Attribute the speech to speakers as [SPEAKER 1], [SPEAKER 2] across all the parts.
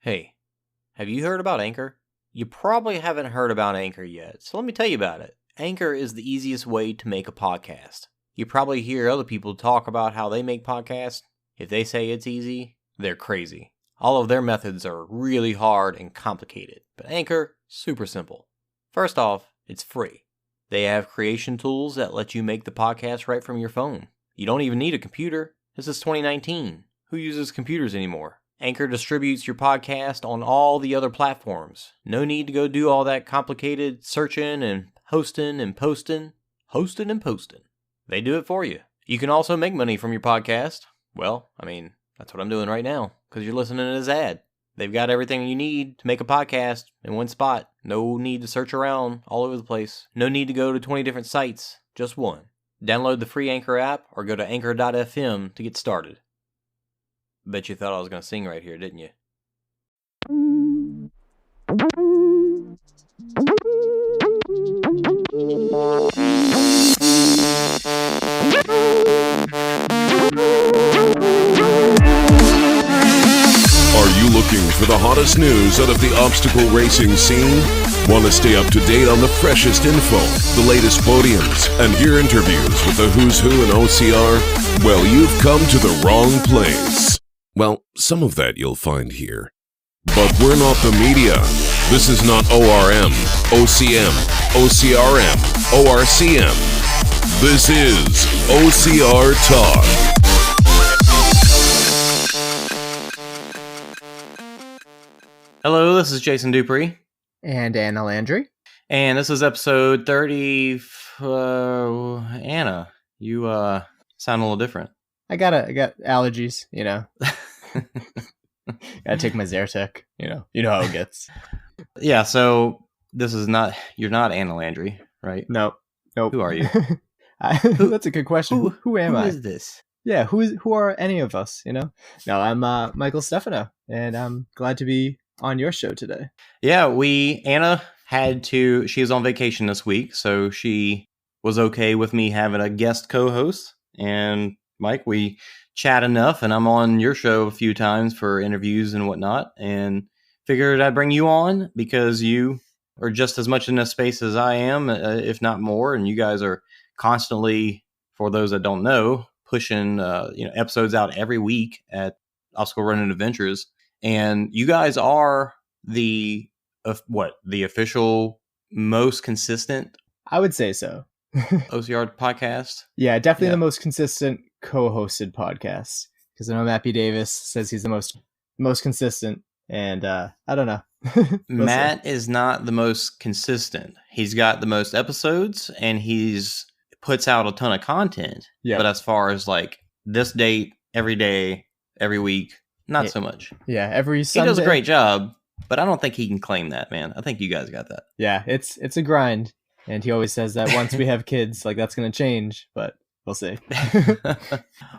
[SPEAKER 1] Hey, have you heard about Anchor? You probably haven't heard about Anchor yet, so let me tell you about it. Anchor is the easiest way to make a podcast. You probably hear other people talk about how they make podcasts. If they say it's easy, they're crazy. All of their methods are really hard and complicated, but Anchor, super simple. First off, it's free. They have creation tools that let you make the podcast right from your phone. You don't even need a computer. This is 2019. Who uses computers anymore? Anchor distributes your podcast on all the other platforms. No need to go do all that complicated searching and hosting and posting. Hosting and posting. They do it for you. You can also make money from your podcast. Well, that's what I'm doing right now, because you're listening to this ad. They've got everything you need to make a podcast in one spot. No need to search around all over the place. No need to go to 20 different sites. Just one. Download the free Anchor app or go to anchor.fm to get started. Bet you thought I was going to sing right here, didn't you?
[SPEAKER 2] Are you looking for the hottest news out of the obstacle racing scene? Want to stay up to date on the freshest info, the latest podiums, and hear interviews with the who's who in OCR? Well, you've come to the wrong place. Well, some of that you'll find here. But we're not the media. This is not ORM, OCM, OCRM, ORCM. This is OCR Talk.
[SPEAKER 1] Hello, this is Jason Dupree.
[SPEAKER 3] And Anna Landry.
[SPEAKER 1] And this is episode 30. Anna, you sound a little different.
[SPEAKER 3] I got allergies, Gotta take my Zyrtec, you know how it gets.
[SPEAKER 1] Yeah, so this is not, you're not Anna Landry, right?
[SPEAKER 3] Nope.
[SPEAKER 1] Who are you?
[SPEAKER 3] That's a good question. Who am I?
[SPEAKER 1] Who is this?
[SPEAKER 3] Yeah, who are any of us, No, I'm Michael Stefano, and I'm glad to be on your show today.
[SPEAKER 1] Yeah, Anna she was on vacation this week, so she was okay with me having a guest co-host. And Mike, we chat enough, and I'm on your show a few times for interviews and whatnot, and figured I'd bring you on because you are just as much in this space as I am, if not more, and you guys are constantly, for those that don't know, pushing episodes out every week at Obstacle Running Adventures, and you guys are the official most consistent,
[SPEAKER 3] I would say so,
[SPEAKER 1] OCR podcast.
[SPEAKER 3] Yeah, definitely the most consistent co-hosted podcast, because I know Matt B. Davis says he's the most consistent, and I don't know.
[SPEAKER 1] Matt is not the most consistent. He's got the most episodes, and he's puts out a ton of content. Yeah. But as far as like this date, every day, every week, not so much.
[SPEAKER 3] Yeah, every Sunday.
[SPEAKER 1] He does a great job, but I don't think he can claim that, man. I think you guys got that.
[SPEAKER 3] Yeah, it's a grind. And he always says that once we have kids, like, that's going to change, but we'll see.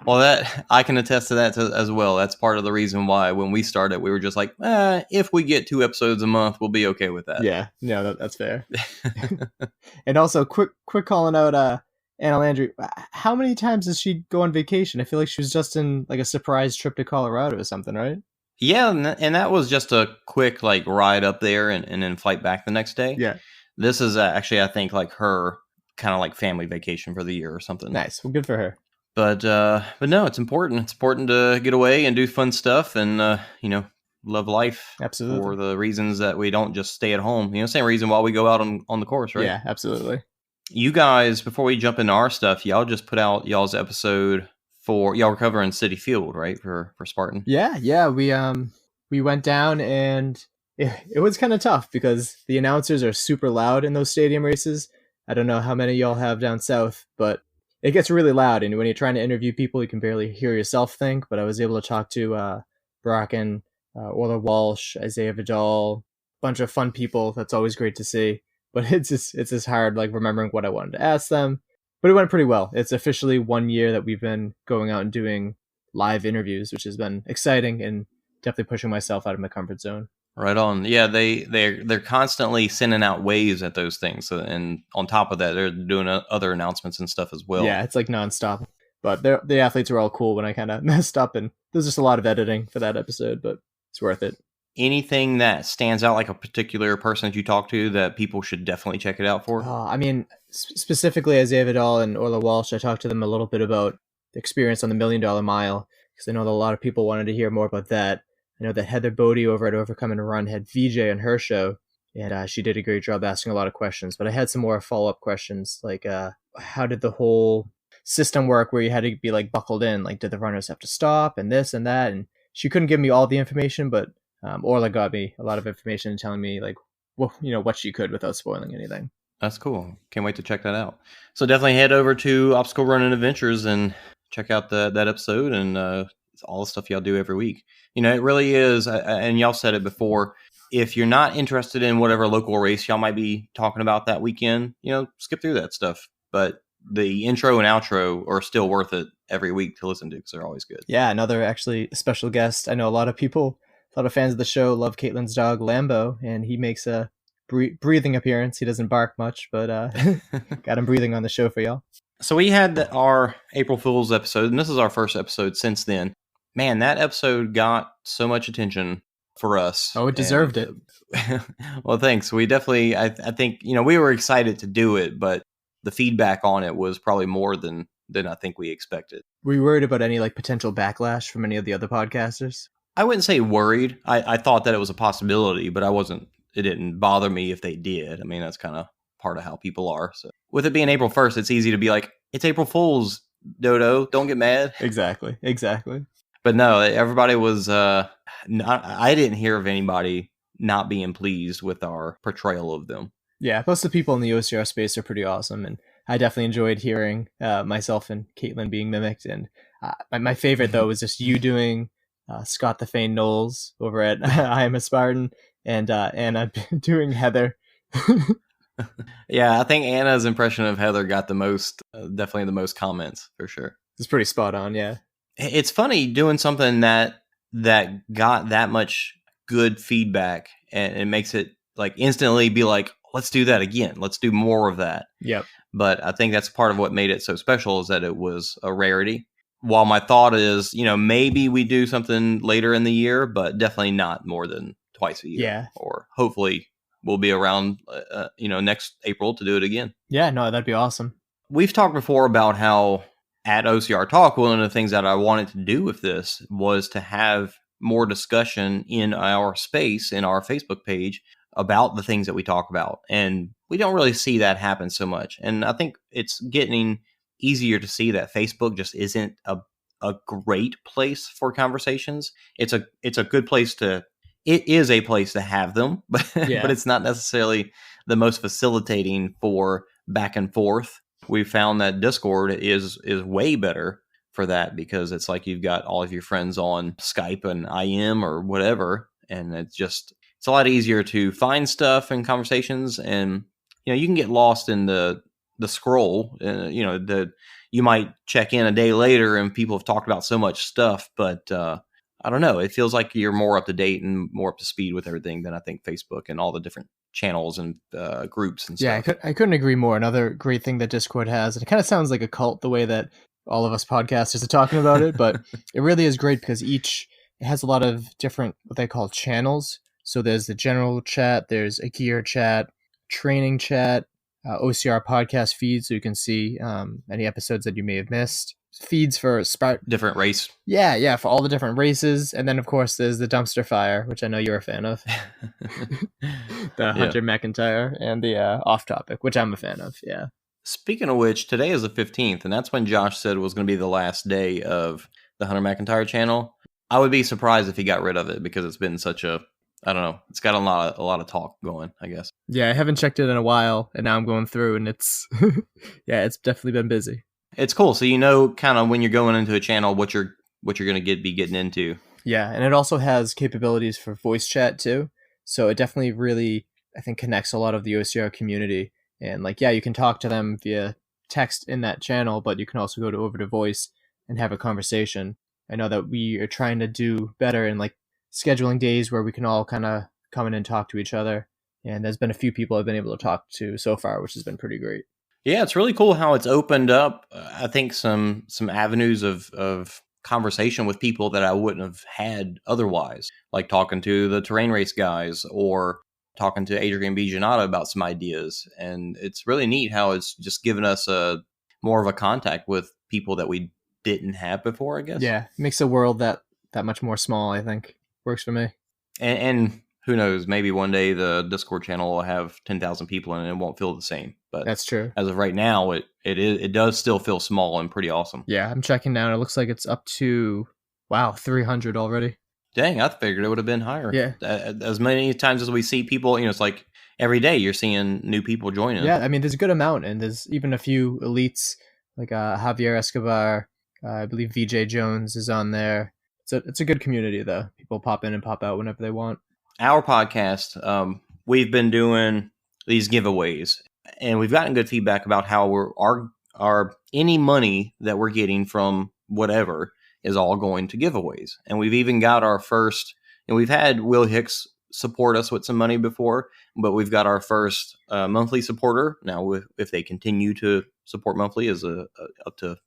[SPEAKER 1] Well, that I can attest to that as well. That's part of the reason why when we started, we were just like, if we get 2 episodes a month, we'll be okay with that.
[SPEAKER 3] Yeah, no, that's fair. And also, quick calling out Anna Landry. How many times does she go on vacation? I feel like she was just in like a surprise trip to Colorado or something, right?
[SPEAKER 1] Yeah, and that was just a quick like ride up there and then flight back the next day.
[SPEAKER 3] Yeah.
[SPEAKER 1] This is actually, I think, like her kind of like family vacation for the year or something.
[SPEAKER 3] Nice. Well, good for her.
[SPEAKER 1] But no, it's important. It's important to get away and do fun stuff and, love life.
[SPEAKER 3] Absolutely.
[SPEAKER 1] For the reasons that we don't just stay at home. Same reason why we go out on the course, right?
[SPEAKER 3] Yeah, absolutely.
[SPEAKER 1] You guys, before we jump into our stuff, y'all just put out y'all's episode for, y'all were covering City Field, right? For Spartan.
[SPEAKER 3] Yeah. We went down, and it was kind of tough because the announcers are super loud in those stadium races. I don't know how many y'all have down south, but it gets really loud. And when you're trying to interview people, you can barely hear yourself think. But I was able to talk to Bracken, Orla Walsh, Isaiah Vidal, a bunch of fun people. That's always great to see. But it's just hard, like, remembering what I wanted to ask them. But it went pretty well. It's officially 1 year that we've been going out and doing live interviews, which has been exciting and definitely pushing myself out of my comfort zone.
[SPEAKER 1] Right on. Yeah, they're constantly sending out waves at those things, and on top of that, they're doing other announcements and stuff as well.
[SPEAKER 3] Yeah, it's like nonstop. But the athletes were all cool when I kind of messed up, and there's just a lot of editing for that episode, but it's worth it.
[SPEAKER 1] anything that stands out, like a particular person that you talk to that people should definitely check it out for?
[SPEAKER 3] I mean, specifically Isaiah Vidal and Orla Walsh, I talked to them a little bit about the experience on the $1 Million Mile, because I know that a lot of people wanted to hear more about that. I know that Heather Bodie over at Overcome and Run had VJ on her show, and she did a great job asking a lot of questions. But I had some more follow-up questions, like how did the whole system work where you had to be like buckled in? Like, did the runners have to stop and this and that? And she couldn't give me all the information, but Orla got me a lot of information and telling me like, well, what she could without spoiling anything.
[SPEAKER 1] That's cool. Can't wait to check that out. So definitely head over to Obstacle Running Adventures and check out that episode and all the stuff y'all do every week. It really is, and y'all said it before, if you're not interested in whatever local race y'all might be talking about that weekend, skip through that stuff. But the intro and outro are still worth it every week to listen to because they're always good.
[SPEAKER 3] Yeah, another actually special guest. I know a lot of fans of the show love Caitlin's dog, Lambo, and he makes a breathing appearance. He doesn't bark much, but got him breathing on the show for y'all.
[SPEAKER 1] So we had our April Fool's episode, and this is our first episode since then. Man, that episode got so much attention for us.
[SPEAKER 3] Oh, it deserved it.
[SPEAKER 1] Well, thanks. We definitely, I think, we were excited to do it, but the feedback on it was probably more than I think we expected.
[SPEAKER 3] Were you worried about any potential backlash from any of the other podcasters?
[SPEAKER 1] I wouldn't say worried. I thought that it was a possibility, but it didn't bother me if they did. I mean, that's kind of part of how people are. So with it being April 1st, it's easy to be like, it's April Fool's, Dodo. Don't get mad.
[SPEAKER 3] Exactly.
[SPEAKER 1] But no, everybody was, I didn't hear of anybody not being pleased with our portrayal of them.
[SPEAKER 3] Yeah, most of the people in the OCR space are pretty awesome, and I definitely enjoyed hearing myself and Caitlin being mimicked. And my favorite, though, was just you doing Scott the Fane Knowles over at I Am a Spartan, and Anna doing Heather.
[SPEAKER 1] Yeah, I think Anna's impression of Heather got the most, definitely the most comments, for sure.
[SPEAKER 3] It's pretty spot on, yeah.
[SPEAKER 1] It's funny doing something that got that much good feedback, and it makes it like instantly be like, let's do that again. Let's do more of that.
[SPEAKER 3] Yep.
[SPEAKER 1] But I think that's part of what made it so special is that it was a rarity. While my thought is, maybe we do something later in the year, but definitely not more than twice a year.
[SPEAKER 3] Yeah.
[SPEAKER 1] Or hopefully we'll be around, next April to do it again.
[SPEAKER 3] Yeah, no, that'd be awesome.
[SPEAKER 1] We've talked before about how at OCR Talk, one of the things that I wanted to do with this was to have more discussion in our space, in our Facebook page, about the things that we talk about. And we don't really see that happen so much. And I think it's getting easier to see that Facebook just isn't a great place for conversations. It is a place to have them, but but it's not necessarily the most facilitating for back and forth. We found that Discord is way better for that because it's like you've got all of your friends on Skype and IM or whatever, and it's a lot easier to find stuff and conversations, and you can get lost in the scroll. You might check in a day later and people have talked about so much stuff, but I don't know. It feels like you're more up to date and more up to speed with everything than I think Facebook and all the different channels and groups and stuff.
[SPEAKER 3] Yeah, I couldn't agree more. Another great thing that Discord has, and it kind of sounds like a cult the way that all of us podcasters are talking about it, but it really is great because it has a lot of different, what they call channels. So there's the general chat, there's a gear chat, training chat, OCR podcast feed, so you can see any episodes that you may have missed. Feeds for
[SPEAKER 1] different race.
[SPEAKER 3] Yeah, for all the different races. And then, of course, there's the dumpster fire, which I know you're a fan of. The Hunter McIntyre and the off topic, which I'm a fan of, yeah.
[SPEAKER 1] Speaking of which, today is the 15th, and that's when Josh said was going to be the last day of the Hunter McIntyre channel. I would be surprised if he got rid of it because it's been such a, I don't know, it's got a lot of talk going, I guess.
[SPEAKER 3] Yeah, I haven't checked it in a while, and now I'm going through, and it's, it's definitely been busy.
[SPEAKER 1] It's cool. So kind of when you're going into a channel, what you're going to be getting into.
[SPEAKER 3] Yeah, and it also has capabilities for voice chat too. So it definitely really, I think, connects a lot of the OCR community. And you can talk to them via text in that channel, but you can also go over to voice and have a conversation. I know that we are trying to do better in scheduling days where we can all kind of come in and talk to each other. And there's been a few people I've been able to talk to so far, which has been pretty great.
[SPEAKER 1] Yeah, it's really cool how it's opened up, I think, some avenues of conversation with people that I wouldn't have had otherwise, like talking to the terrain race guys or talking to Adrian B. Giannato about some ideas. And it's really neat how it's just given us more of a contact with people that we didn't have before, I guess.
[SPEAKER 3] Yeah, makes the world that much more small, I think. Works for me.
[SPEAKER 1] And who knows, maybe one day the Discord channel will have 10,000 people and it won't feel the same. But
[SPEAKER 3] that's true.
[SPEAKER 1] As of right now, it does still feel small and pretty awesome.
[SPEAKER 3] Yeah, I'm checking now. It looks like it's up to, 300 already.
[SPEAKER 1] Dang, I figured it would have been higher.
[SPEAKER 3] Yeah.
[SPEAKER 1] As many times as we see people, it's like every day you're seeing new people joining.
[SPEAKER 3] Yeah, I mean, there's a good amount, and there's even a few elites, like Javier Escobar, I believe VJ Jones is on there. It's a good community, though. People pop in and pop out whenever they want.
[SPEAKER 1] Our podcast, we've been doing these giveaways, and we've gotten good feedback about how our any money that we're getting from whatever is all going to giveaways. And we've even got our first, and we've had Will Hicks support us with some money before, but we've got our first monthly supporter now. If they continue to support monthly is up to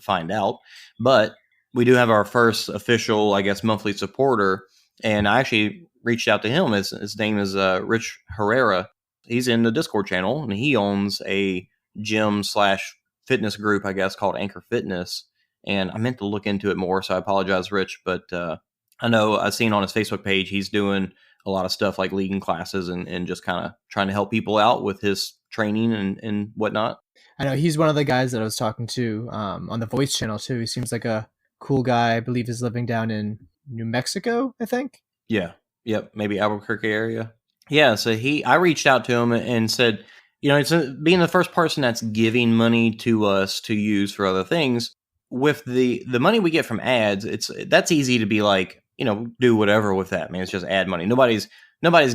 [SPEAKER 1] find out, but we do have our first official, I guess, monthly supporter. And I actually reached out to him. His name is Rich Herrera. He's in the Discord channel, and he owns a gym/fitness group, I guess, called Anchor Fitness. And I meant to look into it more, so I apologize, Rich. But I know I've seen on his Facebook page he's doing a lot of stuff like leading classes and just kind of trying to help people out with his training and whatnot.
[SPEAKER 3] I know he's one of the guys that I was talking to on the Voice channel, too. He seems like a cool guy. I believe he's living down in New Mexico, I think.
[SPEAKER 1] Yeah. Yep. Maybe Albuquerque area. Yeah. So I reached out to him and said, it's being the first person that's giving money to us to use for other things. With the money we get from ads, that's easy to be like, do whatever with that. Man, it's just ad money. Nobody's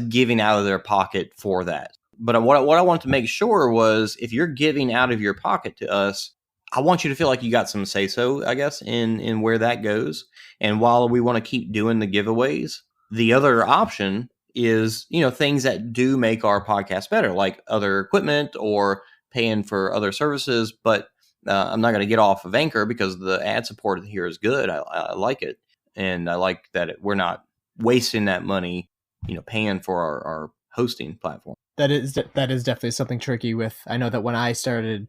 [SPEAKER 1] giving out of their pocket for that. But what I wanted to make sure was, if you're giving out of your pocket to us, I want you to feel like you got some say so, I guess, in where that goes. And while we want to keep doing the giveaways, the other option is, things that do make our podcast better, like other equipment or paying for other services. But I'm not going to get off of Anchor because the ad support here is good. I like it. And I like that we're not wasting that money, paying for our hosting platform.
[SPEAKER 3] That is definitely something tricky with. I know that when I started,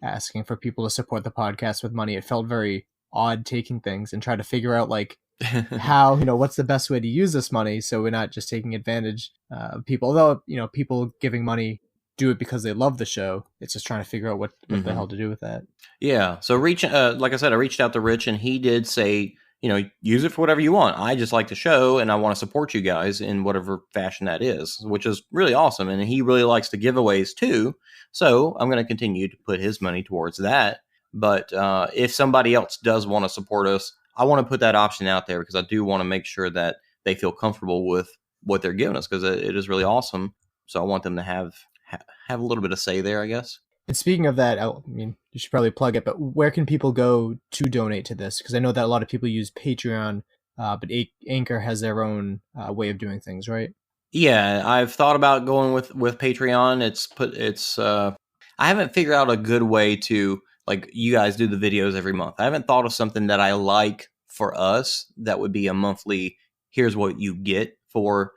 [SPEAKER 3] asking for people to support the podcast with money, it felt very odd taking things and try to figure out like how, what's the best way to use this money so we're not just taking advantage of people. Although, people giving money do it because they love the show. It's just trying to figure out what the hell to do with that.
[SPEAKER 1] Yeah. So like I said, I reached out to Rich, and he did say, use it for whatever you want. I just like the show, and I want to support you guys in whatever fashion that is, which is really awesome. And he really likes the giveaways too. So I'm going to continue to put his money towards that. But if somebody else does want to support us, I want to put that option out there because I do want to make sure that they feel comfortable with what they're giving us, because it is really awesome. So I want them to have a little bit of say there, I guess.
[SPEAKER 3] And speaking of that, I mean, you should probably plug it, but where can people go to donate to this? Because I know that a lot of people use Patreon, but Anchor has their own way of doing things, right?
[SPEAKER 1] Yeah, I've thought about going with Patreon. I haven't figured out a good way to, like, you guys do the videos every month. I haven't thought of something that I like for us that would be a monthly, here's what you get for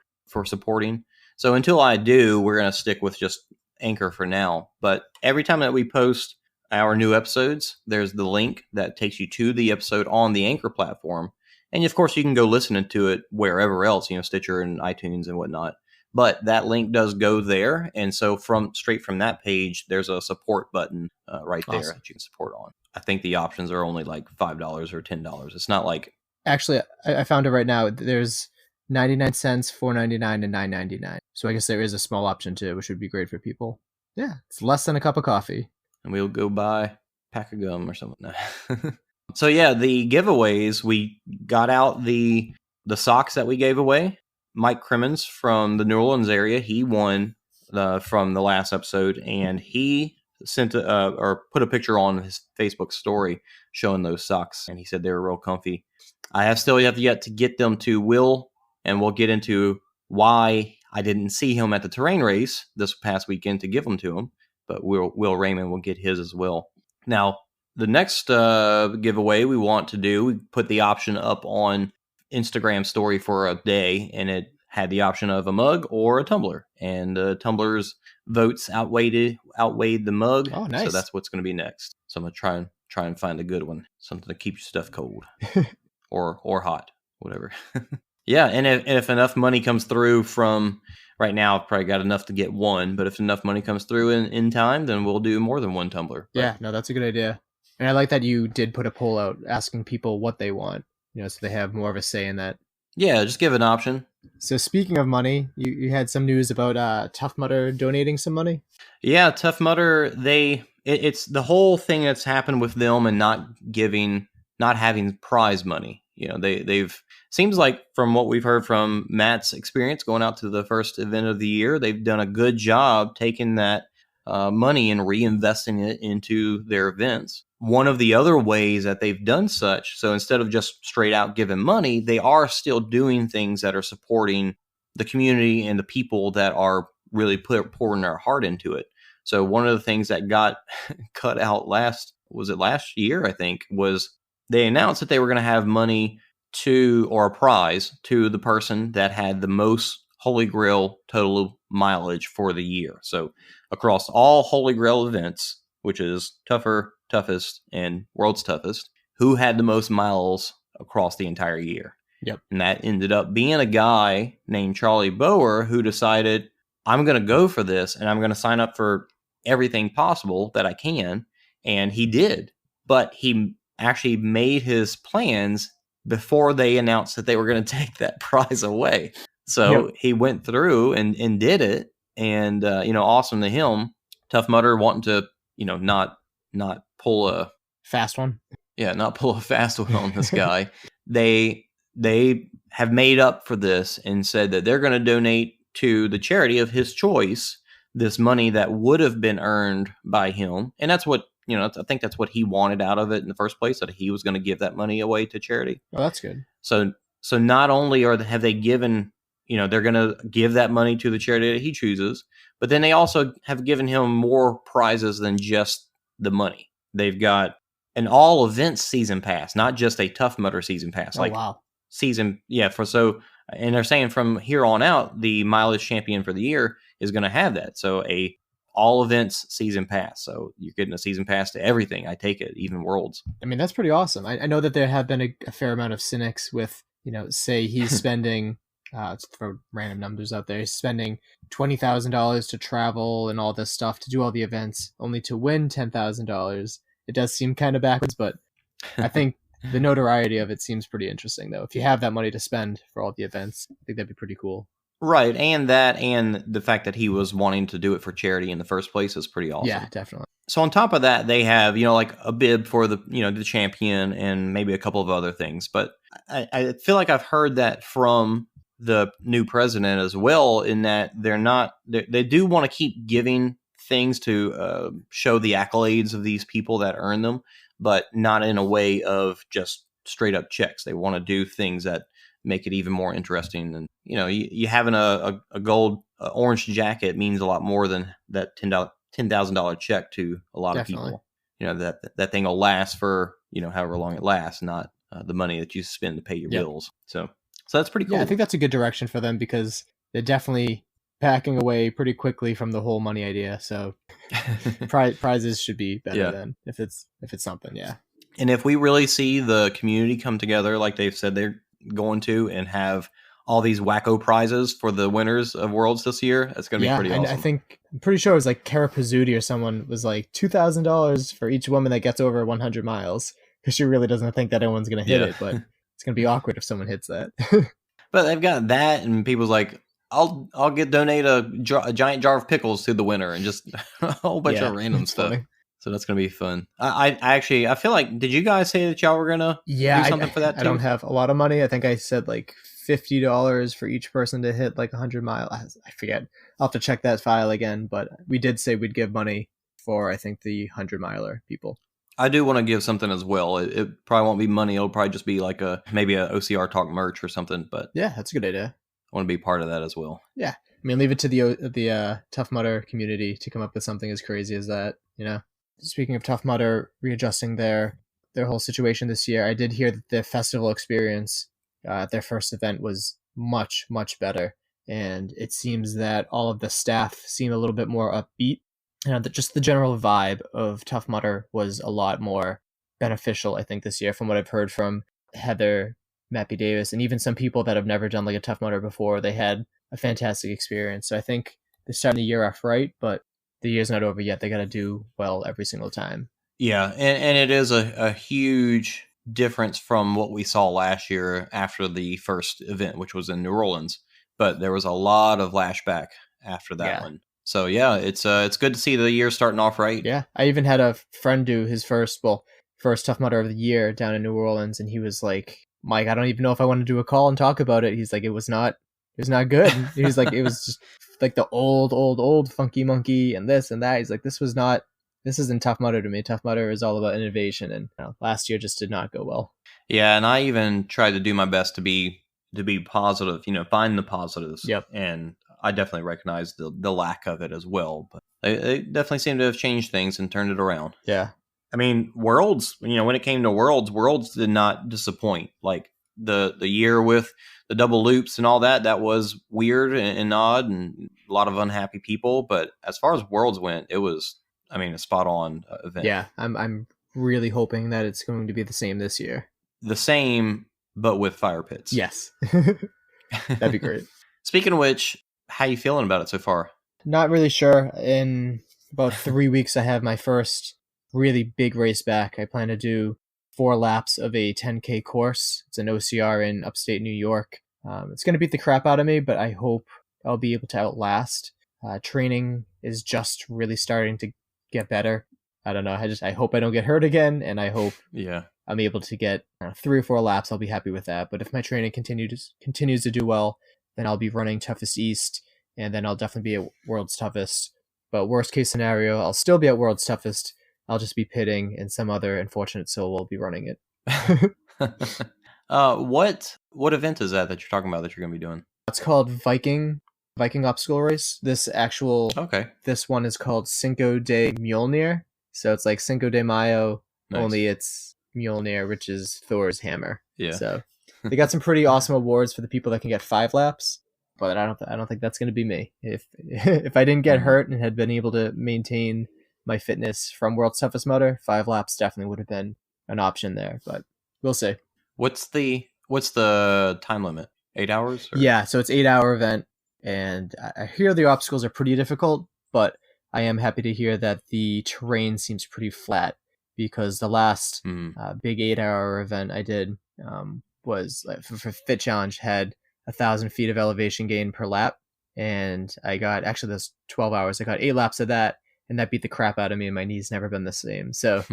[SPEAKER 1] supporting. So until I do, we're going to stick with just Anchor for now. But every time that we post our new episodes, there's the link that takes you to the episode on the Anchor platform. And of course, you can go listen to it wherever else, Stitcher and iTunes and whatnot. But that link does go there. And so straight from that page, there's a support button right there that you can support on. I think the options are only like $5 or $10. It's not like...
[SPEAKER 3] Actually, I found it right now. There's 99 cents, $4.99, and $9.99. So I guess there is a small option too, which would be great for people. Yeah, it's less than a cup of coffee.
[SPEAKER 1] And we'll go buy a pack of gum or something. So yeah, the giveaways, we got out the socks that we gave away. Mike Crimmins from the New Orleans area, he won from the last episode, and he sent or put a picture on his Facebook story showing those socks, and he said they were real comfy. I have yet to get them to Will, and we'll get into why I didn't see him at the terrain race this past weekend to give them to him, but Will Raymond will get his as well. Now, the next giveaway we want to do, we put the option up on Instagram story for a day, and it had the option of a mug or a tumbler, and tumbler's votes outweighed the mug.
[SPEAKER 3] Oh, nice.
[SPEAKER 1] So that's what's going to be next. So I'm gonna try and find a good one, something to keep your stuff cold or hot, whatever. Yeah, and if enough money comes through from right now, I've probably got enough to get one, but if enough money comes through in time, then we'll do more than one tumbler.
[SPEAKER 3] Yeah, no, that's a good idea. And I like that you did put a poll out asking people what they want, so they have more of a say in that.
[SPEAKER 1] Yeah, just give an option.
[SPEAKER 3] So speaking of money, you had some news about Tough Mudder donating some money?
[SPEAKER 1] Yeah, Tough Mudder, it's the whole thing that's happened with them and not having prize money. They've seems like from what we've heard from Matt's experience going out to the first event of the year, they've done a good job taking that money and reinvesting it into their events. One of the other ways that they've done such, so instead of just straight out giving money, they are still doing things that are supporting the community and the people that are really pouring their heart into it. So one of the things that got cut out last year, I think, was they announced that they were going to have money or a prize to the person that had the most Holy Grail total mileage for the year. So across all Holy Grail events, which is Tougher, Toughest, and World's Toughest, who had the most miles across the entire year?
[SPEAKER 3] Yep.
[SPEAKER 1] And that ended up being a guy named Charlie Bower who decided, I'm going to go for this and I'm going to sign up for everything possible that I can. And he did. But he actually made his plans before they announced that they were going to take that prize away. So He went through and did it. And, awesome to him. Tough Mudder wanting to, not pull a
[SPEAKER 3] fast one.
[SPEAKER 1] Yeah, not pull a fast one on this guy. They have made up for this and said that they're going to donate to the charity of his choice this money that would have been earned by him. And that's what, I think that's what he wanted out of it in the first place, that he was going to give that money away to charity.
[SPEAKER 3] Oh, that's good.
[SPEAKER 1] So not only have they given, they're going to give that money to the charity that he chooses, but then they also have given him more prizes than just the money. They've got an all events season pass, not just a Tough Mudder season pass.
[SPEAKER 3] Oh, wow.
[SPEAKER 1] And they're saying from here on out, the mileage champion for the year is going to have that. So a all events season pass. So you're getting a season pass to everything. I take it, even Worlds.
[SPEAKER 3] I mean, that's pretty awesome. I know that there have been a fair amount of cynics with, say he's spending, let's throw random numbers out there, he's spending $20,000 to travel and all this stuff to do all the events, only to win $10,000. It does seem kind of backwards, but I think the notoriety of it seems pretty interesting, though. If you have that money to spend for all the events, I think that'd be pretty cool.
[SPEAKER 1] Right, and the fact that he was wanting to do it for charity in the first place is pretty awesome.
[SPEAKER 3] Yeah, definitely.
[SPEAKER 1] So on top of that, they have, like a bib for the, the champion and maybe a couple of other things. But I feel like I've heard that from the new president as well, in that they do want to keep giving things to show the accolades of these people that earn them, but not in a way of just straight up checks. They want to do things that make it even more interesting. And, you having a gold orange jacket means a lot more than that $10,000 check to a lot
[SPEAKER 3] Definitely.
[SPEAKER 1] of people. That thing will last for, however long it lasts, not the money that you spend to pay your bills. So that's pretty cool.
[SPEAKER 3] Yeah, I think that's a good direction for them, because they're definitely backing away pretty quickly from the whole money idea. So prizes should be better than if it's something. Yeah.
[SPEAKER 1] And if we really see the community come together, like they've said they're going to, and have all these wacko prizes for the winners of Worlds this year, that's going to be pretty awesome.
[SPEAKER 3] I'm pretty sure it was like Kara Pizzuti or someone was like $2,000 for each woman that gets over 100 miles, because she really doesn't think that anyone's going to hit it, but it's going to be awkward if someone hits that.
[SPEAKER 1] But they've got that, and people's like, I'll donate a giant jar of pickles to the winner, and just a whole bunch of random stuff. Funny. So that's going to be fun. I feel like, did you guys say that y'all were going to do something for that too?
[SPEAKER 3] I don't have a lot of money. I think I said like $50 for each person to hit like 100 miles. I forget. I'll have to check that file again, but we did say we'd give money for, I think, the 100-miler people.
[SPEAKER 1] I do want to give something as well. It probably won't be money. It'll probably just be like maybe a OCR Talk merch or something. But
[SPEAKER 3] yeah, that's a good idea.
[SPEAKER 1] I want to be part of that as well.
[SPEAKER 3] Yeah. I mean, leave it to the Tough Mudder community to come up with something as crazy as that, speaking of Tough Mudder readjusting their whole situation this year, I did hear that the festival experience at their first event was much, much better. And it seems that all of the staff seem a little bit more upbeat. And just the general vibe of Tough Mudder was a lot more beneficial, I think, this year, from what I've heard from Heather, Mappy Davis, and even some people that have never done like a Tough Mudder before. They had a fantastic experience. So I think they're starting the year off right, but the year's not over yet. They got to do well every single time.
[SPEAKER 1] Yeah, and it is a huge difference from what we saw last year after the first event, which was in New Orleans. But there was a lot of lashback after that one. So yeah, it's good to see the year starting off right.
[SPEAKER 3] Yeah, I even had a friend do his first Tough Mudder of the year down in New Orleans, and he was like, "Mike, I don't even know if I want to do a call and talk about it." He's like, "It was not good." He's like, "It was just like the old Funky Monkey and this and that." He's like, "This isn't Tough Mudder to me. Tough Mudder is all about innovation, and last year just did not go well."
[SPEAKER 1] Yeah, and I even tried to do my best to be positive, find the positives.
[SPEAKER 3] Yep.
[SPEAKER 1] And I definitely recognize the lack of it as well, but they definitely seem to have changed things and turned it around.
[SPEAKER 3] Yeah.
[SPEAKER 1] I mean, Worlds, when it came to Worlds did not disappoint. Like the year with the double loops and all that was weird and odd and a lot of unhappy people. But as far as Worlds went, it was, a spot on event.
[SPEAKER 3] Yeah, I'm really hoping that it's going to be the same this year.
[SPEAKER 1] The same, but with fire pits.
[SPEAKER 3] Yes. That'd be great.
[SPEAKER 1] Speaking of which, how you feeling about it so far?
[SPEAKER 3] Not really sure. In about 3 weeks, I have my first really big race back. I plan to do 4 laps of a 10K course. It's an OCR in upstate New York. It's going to beat the crap out of me, but I hope I'll be able to outlast. Training is just really starting to get better. I don't know. I hope I don't get hurt again, and I hope I'm able to get 3 or 4 laps. I'll be happy with that. But if my training continues to do well, then I'll be running Toughest East, and then I'll definitely be at World's Toughest. But worst case scenario, I'll still be at World's Toughest. I'll just be pitting, and some other unfortunate soul will be running it.
[SPEAKER 1] What event is that you're talking about that you're going to be doing?
[SPEAKER 3] It's called Viking Obstacle Race. This one is called Cinco de Mjolnir. So it's like Cinco de Mayo, only it's Mjolnir, which is Thor's hammer.
[SPEAKER 1] Yeah.
[SPEAKER 3] So they got some pretty awesome awards for the people that can get 5 laps, but I don't think that's going to be me. If I didn't get hurt and had been able to maintain my fitness from World's Toughest Mudder, 5 laps definitely would have been an option there, but we'll see.
[SPEAKER 1] What's the time limit? 8 hours? Or?
[SPEAKER 3] Yeah, so it's 8-hour event, and I hear the obstacles are pretty difficult, but I am happy to hear that the terrain seems pretty flat, because the last big 8-hour event I did was for Fit Challenge had 1,000 feet of elevation gain per lap, and I got, actually those 12 hours, I got 8 laps of that, and that beat the crap out of me, and my knee's never been the same. So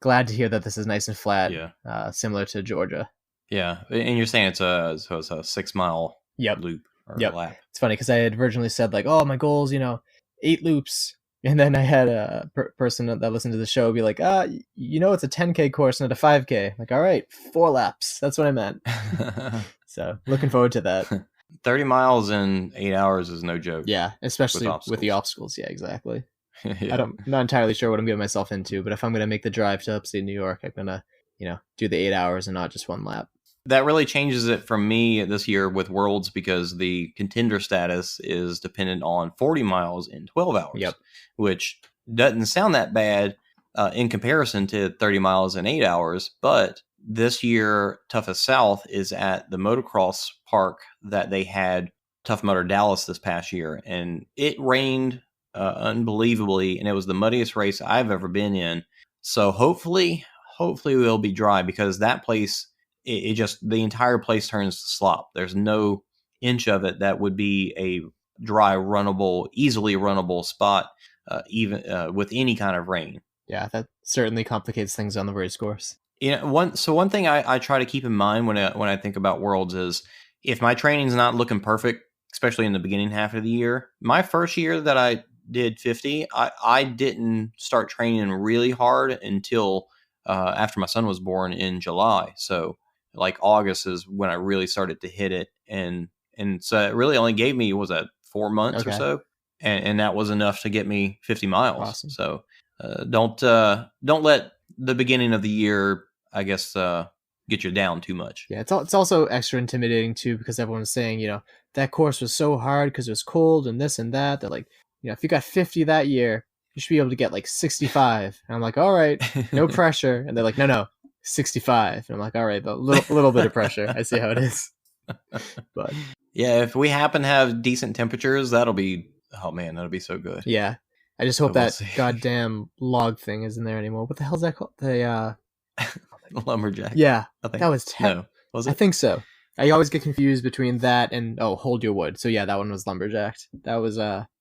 [SPEAKER 3] glad to hear that this is nice and flat, similar to Georgia.
[SPEAKER 1] Yeah, and you're saying it's a 6-mile loop or lap.
[SPEAKER 3] It's funny because I had originally said like, oh, my goal's 8 loops, and then I had a person that listened to the show be like, it's a 10K course, not a 5K. I'm like, all right, 4 laps. That's what I meant. So looking forward to that.
[SPEAKER 1] 30 miles in 8 hours is no joke.
[SPEAKER 3] Yeah, especially with the obstacles. Yeah, exactly.
[SPEAKER 1] Yeah.
[SPEAKER 3] I'm not entirely sure what I'm getting myself into, but if I'm going to make the drive to upstate New York, I'm going to, do the 8 hours and not just 1 lap.
[SPEAKER 1] That really changes it from me this year with Worlds, because the contender status is dependent on 40 miles in 12 hours, which doesn't sound that bad in comparison to 30 miles in 8 hours. But this year, Toughest South is at the motocross park that they had Tough Mudder Dallas this past year, and it rained unbelievably, and it was the muddiest race I've ever been in. So hopefully we'll be dry, because that place, it just, the entire place turns to slop. There's no inch of it that would be a dry, easily runnable spot, even with any kind of rain.
[SPEAKER 3] Yeah, that certainly complicates things on the race course.
[SPEAKER 1] One thing I try to keep in mind when I think about Worlds is, if my training's not looking perfect, especially in the beginning half of the year. My first year that I did 50, I didn't start training really hard until after my son was born in July. So like August is when I really started to hit it, and so it really only gave me, 4 months or so, and that was enough to get me 50 miles.
[SPEAKER 3] Awesome.
[SPEAKER 1] So Don't let the beginning of the year, I guess, get you down too much.
[SPEAKER 3] Yeah, it's also extra intimidating too because everyone's saying, that course was so hard because it was cold and this and that. That like, if you got 50 that year, you should be able to get like 65. And I'm like, all right, no pressure. And they're like, no, 65. And I'm like, all right, a little bit of pressure. I see how it is. But
[SPEAKER 1] yeah, if we happen to have decent temperatures, that'll be so good.
[SPEAKER 3] Yeah, I just hope that goddamn log thing isn't there anymore. What the hell's that called? The
[SPEAKER 1] lumberjack.
[SPEAKER 3] Yeah,
[SPEAKER 1] I think
[SPEAKER 3] that was
[SPEAKER 1] no, was it?
[SPEAKER 3] I think so. I always get confused between that and hold your wood. So yeah, that one was lumberjacked. That was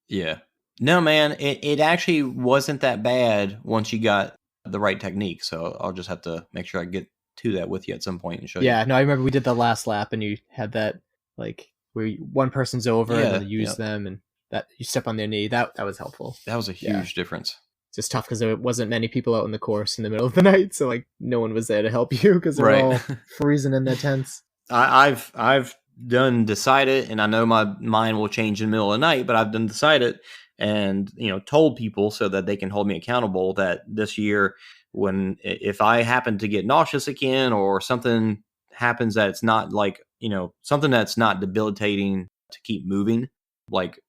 [SPEAKER 1] Yeah. No, man, it actually wasn't that bad once you got the right technique. So I'll just have to make sure I get to that with you at some point and show you.
[SPEAKER 3] Yeah, no, I remember we did the last lap and you had that like where one person's over and then you use them and that you step on their knee. That was helpful.
[SPEAKER 1] That was a huge difference.
[SPEAKER 3] It's just tough because there wasn't many people out in the course in the middle of the night, so like no one was there to help you because they're all freezing in their tents.
[SPEAKER 1] I've done decided, and I know my mind will change in the middle of the night, but I've done decided and told people so that they can hold me accountable that this year, if I happen to get nauseous again or something happens that it's not like something that's not debilitating to keep moving, like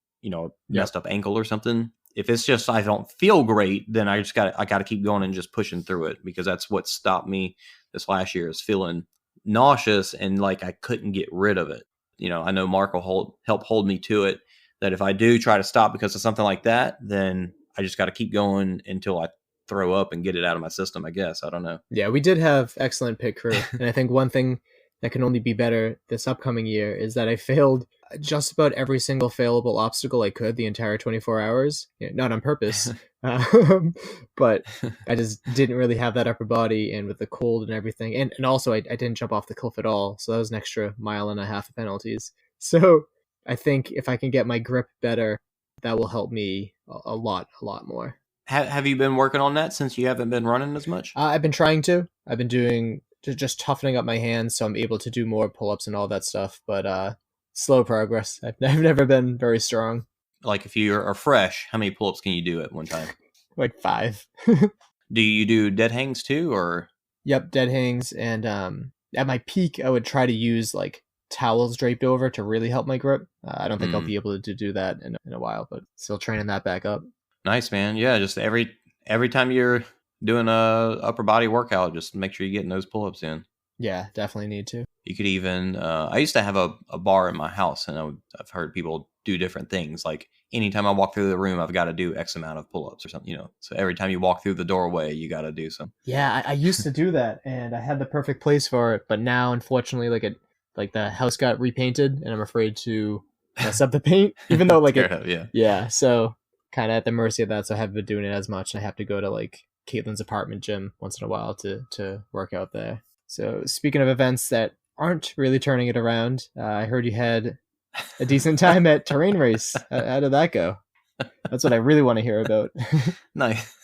[SPEAKER 1] messed up ankle or something. If it's just I don't feel great, then I got to keep going and just pushing through it because that's what stopped me this last year is feeling nauseous and like I couldn't get rid of it. I know Mark will help hold me to it. That if I do try to stop because of something like that, then I just got to keep going until I throw up and get it out of my system. I guess I don't know.
[SPEAKER 3] Yeah, we did have excellent pit crew, and I think one thing that can only be better this upcoming year is that I failed just about every single failable obstacle I could the entire 24 hours. Not on purpose, but I just didn't really have that upper body, and with the cold and everything. And also I didn't jump off the cliff at all, so that was an extra mile and a half of penalties. So I think if I can get my grip better, that will help me a lot more.
[SPEAKER 1] Have you been working on that since you haven't been running as much?
[SPEAKER 3] I've been trying to. I've been doing just toughening up my hands so I'm able to do more pull-ups and all that stuff, but slow progress. I've never been very strong.
[SPEAKER 1] Like if you are fresh, how many pull-ups can you do at one time?
[SPEAKER 3] Like 5.
[SPEAKER 1] Do you do dead hangs too, or?
[SPEAKER 3] Yep, dead hangs, and at my peak I would try to use like towels draped over to really help my grip. I don't think I'll be able to do that in a while, but still training that back up.
[SPEAKER 1] Nice, man. Yeah, just every time you're doing a upper body workout, just make sure you're getting those pull-ups in.
[SPEAKER 3] Yeah, definitely need to.
[SPEAKER 1] You could even, I used to have a bar in my house, and I've heard people do different things. Like anytime I walk through the room, I've got to do X amount of pull-ups or something, So every time you walk through the doorway, you got to do some.
[SPEAKER 3] Yeah, I used to do that, and I had the perfect place for it. But now, unfortunately, like the house got repainted, and I'm afraid to mess up the paint, even though like yeah. So kind of at the mercy of that. So I haven't been doing it as much. I have to go to like Caitlin's apartment gym once in a while to work out there. So speaking of events that aren't really turning it around, I heard you had a decent time at Terrain Race. How did that go? That's what I really want to hear about.
[SPEAKER 1] Nice.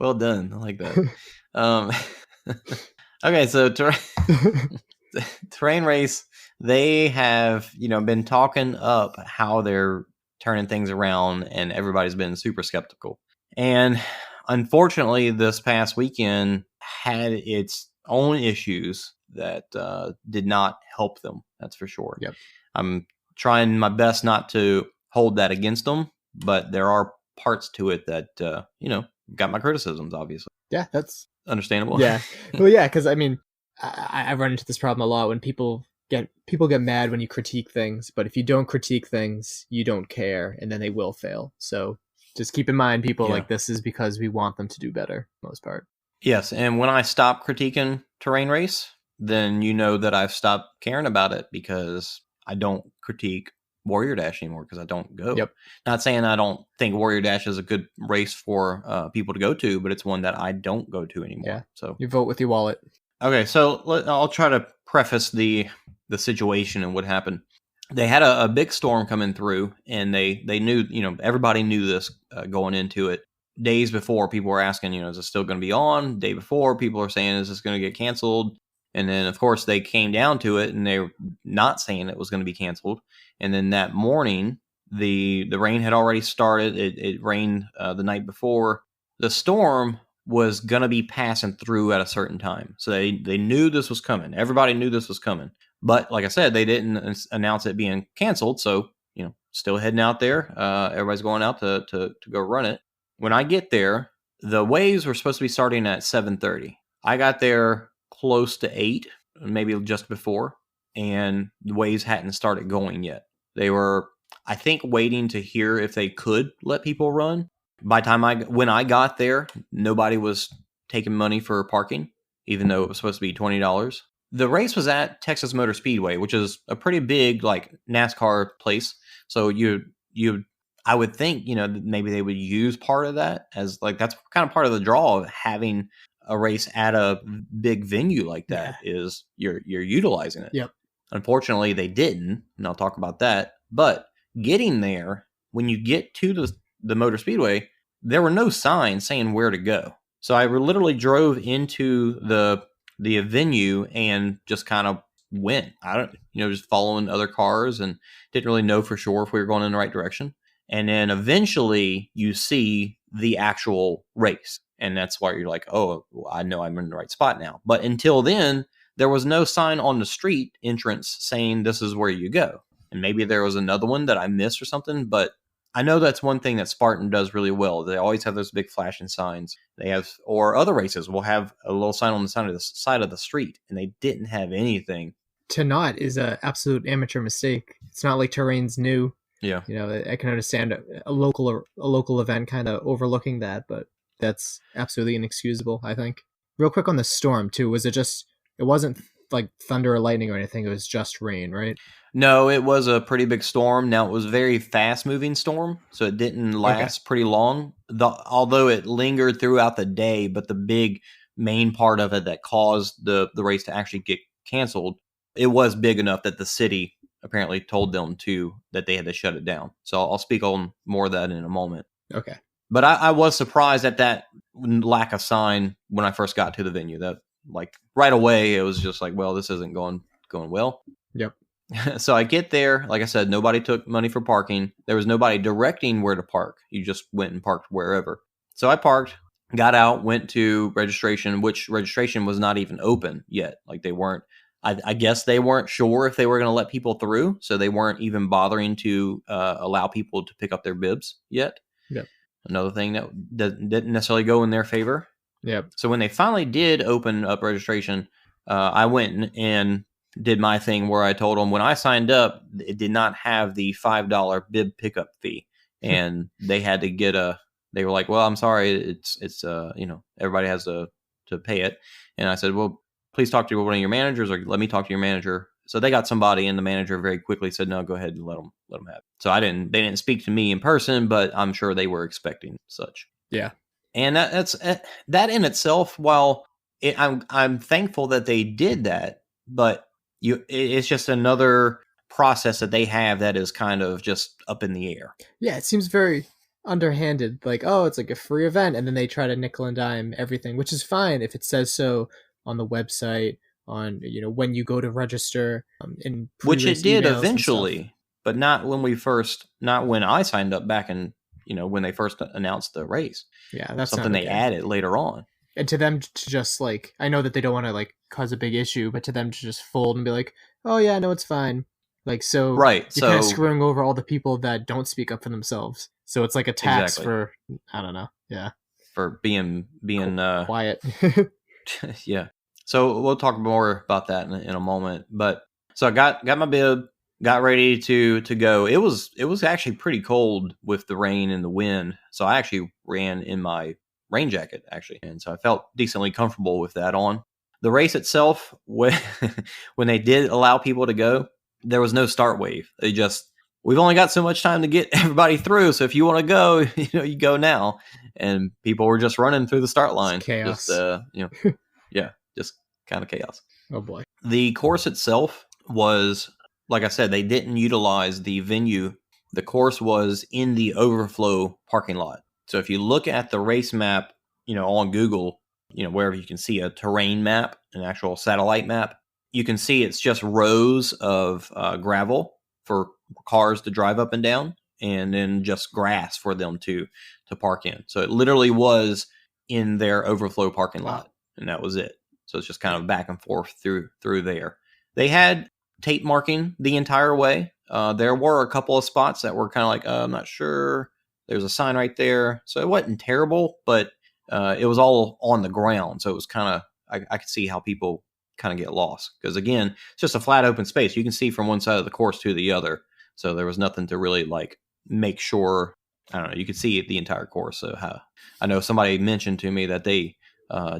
[SPEAKER 1] Well done. I like that. Okay, so Terrain Race, they have, been talking up how they're turning things around, and everybody's been super skeptical. And unfortunately, this past weekend had its own issues that did not help them. That's for sure.
[SPEAKER 3] Yep.
[SPEAKER 1] I'm trying my best not to hold that against them, but there are parts to it that, got my criticisms, obviously.
[SPEAKER 3] Yeah, that's
[SPEAKER 1] understandable.
[SPEAKER 3] Yeah. Well, yeah, because I mean, I run into this problem a lot when people get mad when you critique things, but if you don't critique things, you don't care, and then they will fail. So just keep in mind, people, like this is because we want them to do better, for the most part.
[SPEAKER 1] Yes, and when I stop critiquing Terrain Race, then you know that I've stopped caring about it because I don't critique Warrior Dash anymore because I don't go.
[SPEAKER 3] Yep.
[SPEAKER 1] Not saying I don't think Warrior Dash is a good race for people to go to, but it's one that I don't go to anymore.
[SPEAKER 3] Yeah.
[SPEAKER 1] So
[SPEAKER 3] you vote with your wallet.
[SPEAKER 1] Okay, so I'll try to preface the situation and what happened. They had a big storm coming through, and they knew, everybody knew this going into it. Days before, people were asking, is it still going to be on? Day before, people are saying, is this going to get canceled? And then, of course, they came down to it, and they were not saying it was going to be canceled. And then that morning, The rain had already started. It rained the night before. The storm was going to be passing through at a certain time. So they knew this was coming. Everybody knew this was coming. But like I said, they didn't announce it being canceled. So, still heading out there. Everybody's going out to go run it. When I get there, the waves were supposed to be starting at 7:30. I got there close to 8, maybe just before, and the waves hadn't started going yet. They were, I think, waiting to hear if they could let people run. By the time when I got there, nobody was taking money for parking, even though it was supposed to be $20. The race was at Texas Motor Speedway, which is a pretty big like NASCAR place. So I would think, maybe they would use part of that as like, that's kind of part of the draw of having a race at a big venue like that is you're utilizing it.
[SPEAKER 3] Yep.
[SPEAKER 1] Unfortunately, they didn't, and I'll talk about that. But getting there, when you get to the Motor Speedway, there were no signs saying where to go. So I literally drove into the venue and just kind of went. Just following other cars and didn't really know for sure if we were going in the right direction. And then eventually you see the actual race. And that's why you're like, oh, well, I know I'm in the right spot now. But until then, there was no sign on the street entrance saying this is where you go. And maybe there was another one that I missed or something. But I know that's one thing that Spartan does really well. They always have those big flashing signs. Or other races will have a little sign on the side of the street. And they didn't have anything.
[SPEAKER 3] To not is an absolute amateur mistake. It's not like terrain's new.
[SPEAKER 1] Yeah.
[SPEAKER 3] I can understand a local event kind of overlooking that, but that's absolutely inexcusable, I think. Real quick on the storm too, it wasn't like thunder or lightning or anything, it was just rain, right?
[SPEAKER 1] No, it was a pretty big storm. Now, it was a very fast moving storm, so it didn't last pretty long, although it lingered throughout the day. But the big main part of it that caused the race to actually get canceled, it was big enough that the city apparently told them that they had to shut it down. So I'll speak on more of that in a moment.
[SPEAKER 3] Okay.
[SPEAKER 1] But I was surprised at that lack of sign when I first got to the venue. That like right away, it was just like, well, this isn't going well.
[SPEAKER 3] Yep.
[SPEAKER 1] So I get there. Like I said, nobody took money for parking. There was nobody directing where to park. You just went and parked wherever. So I parked, got out, went to registration, which registration was not even open yet. Like they weren't. I guess they weren't sure if they were going to let people through, so they weren't even bothering to allow people to pick up their bibs yet.
[SPEAKER 3] Yep.
[SPEAKER 1] Another thing that didn't necessarily go in their favor.
[SPEAKER 3] Yep.
[SPEAKER 1] So when they finally did open up registration, I went and did my thing where I told them when I signed up, it did not have the $5 bib pickup fee, and they had to get they were like, well, I'm sorry, it's everybody has to pay it, and I said, well, please talk to one of your managers, or let me talk to your manager. So they got somebody, and the manager very quickly said, no, go ahead and let them have it. So they didn't speak to me in person, but I'm sure they were expecting such.
[SPEAKER 3] Yeah.
[SPEAKER 1] And that's that in itself. While I'm thankful that they did that, but it's just another process that they have that is kind of just up in the air.
[SPEAKER 3] Yeah, it seems very underhanded. Like, oh, it's like a free event, and then they try to nickel and dime everything, which is fine if it says so on the website, on when you go to register, in
[SPEAKER 1] which it did
[SPEAKER 3] eventually,
[SPEAKER 1] eventually, but not when I signed up back in when they first announced the race.
[SPEAKER 3] Yeah, that's
[SPEAKER 1] something they added later on.
[SPEAKER 3] And to them to just like, I know that they don't want to like cause a big issue, but to them to just fold and be like, oh yeah, no, it's fine. Like, so
[SPEAKER 1] right,
[SPEAKER 3] you're kind of screwing over all the people that don't speak up for themselves. So it's like a tax for, I don't know,
[SPEAKER 1] for being
[SPEAKER 3] quiet.
[SPEAKER 1] Yeah. So we'll talk more about that in a moment. But so I got my bib, got ready to go. It was actually pretty cold with the rain and the wind. So I actually ran in my rain jacket, actually. And so I felt decently comfortable with that on. The race itself, when they did allow people to go, there was no start wave. We've only got so much time to get everybody through. So if you want to go, you go now. And people were just running through the start line.
[SPEAKER 3] It's chaos.
[SPEAKER 1] Just, yeah, just kind of chaos.
[SPEAKER 3] Oh boy.
[SPEAKER 1] The course itself was, like I said, they didn't utilize the venue. The course was in the overflow parking lot. So if you look at the race map, on Google, wherever you can see a terrain map, an actual satellite map, you can see it's just rows of gravel for cars to drive up and down. and then just grass for them to park in. So it literally was in their overflow parking lot, and that was it. So it's just kind of back and forth through there. They had tape marking the entire way. There were a couple of spots that were kind of like, I'm not sure. There's a sign right there. So it wasn't terrible, but it was all on the ground. So it was kind of, I could see how people kind of get lost. Because again, it's just a flat open space. You can see from one side of the course to the other. So there was nothing to really like make sure, I don't know, you could see the entire course. So I know somebody mentioned to me that they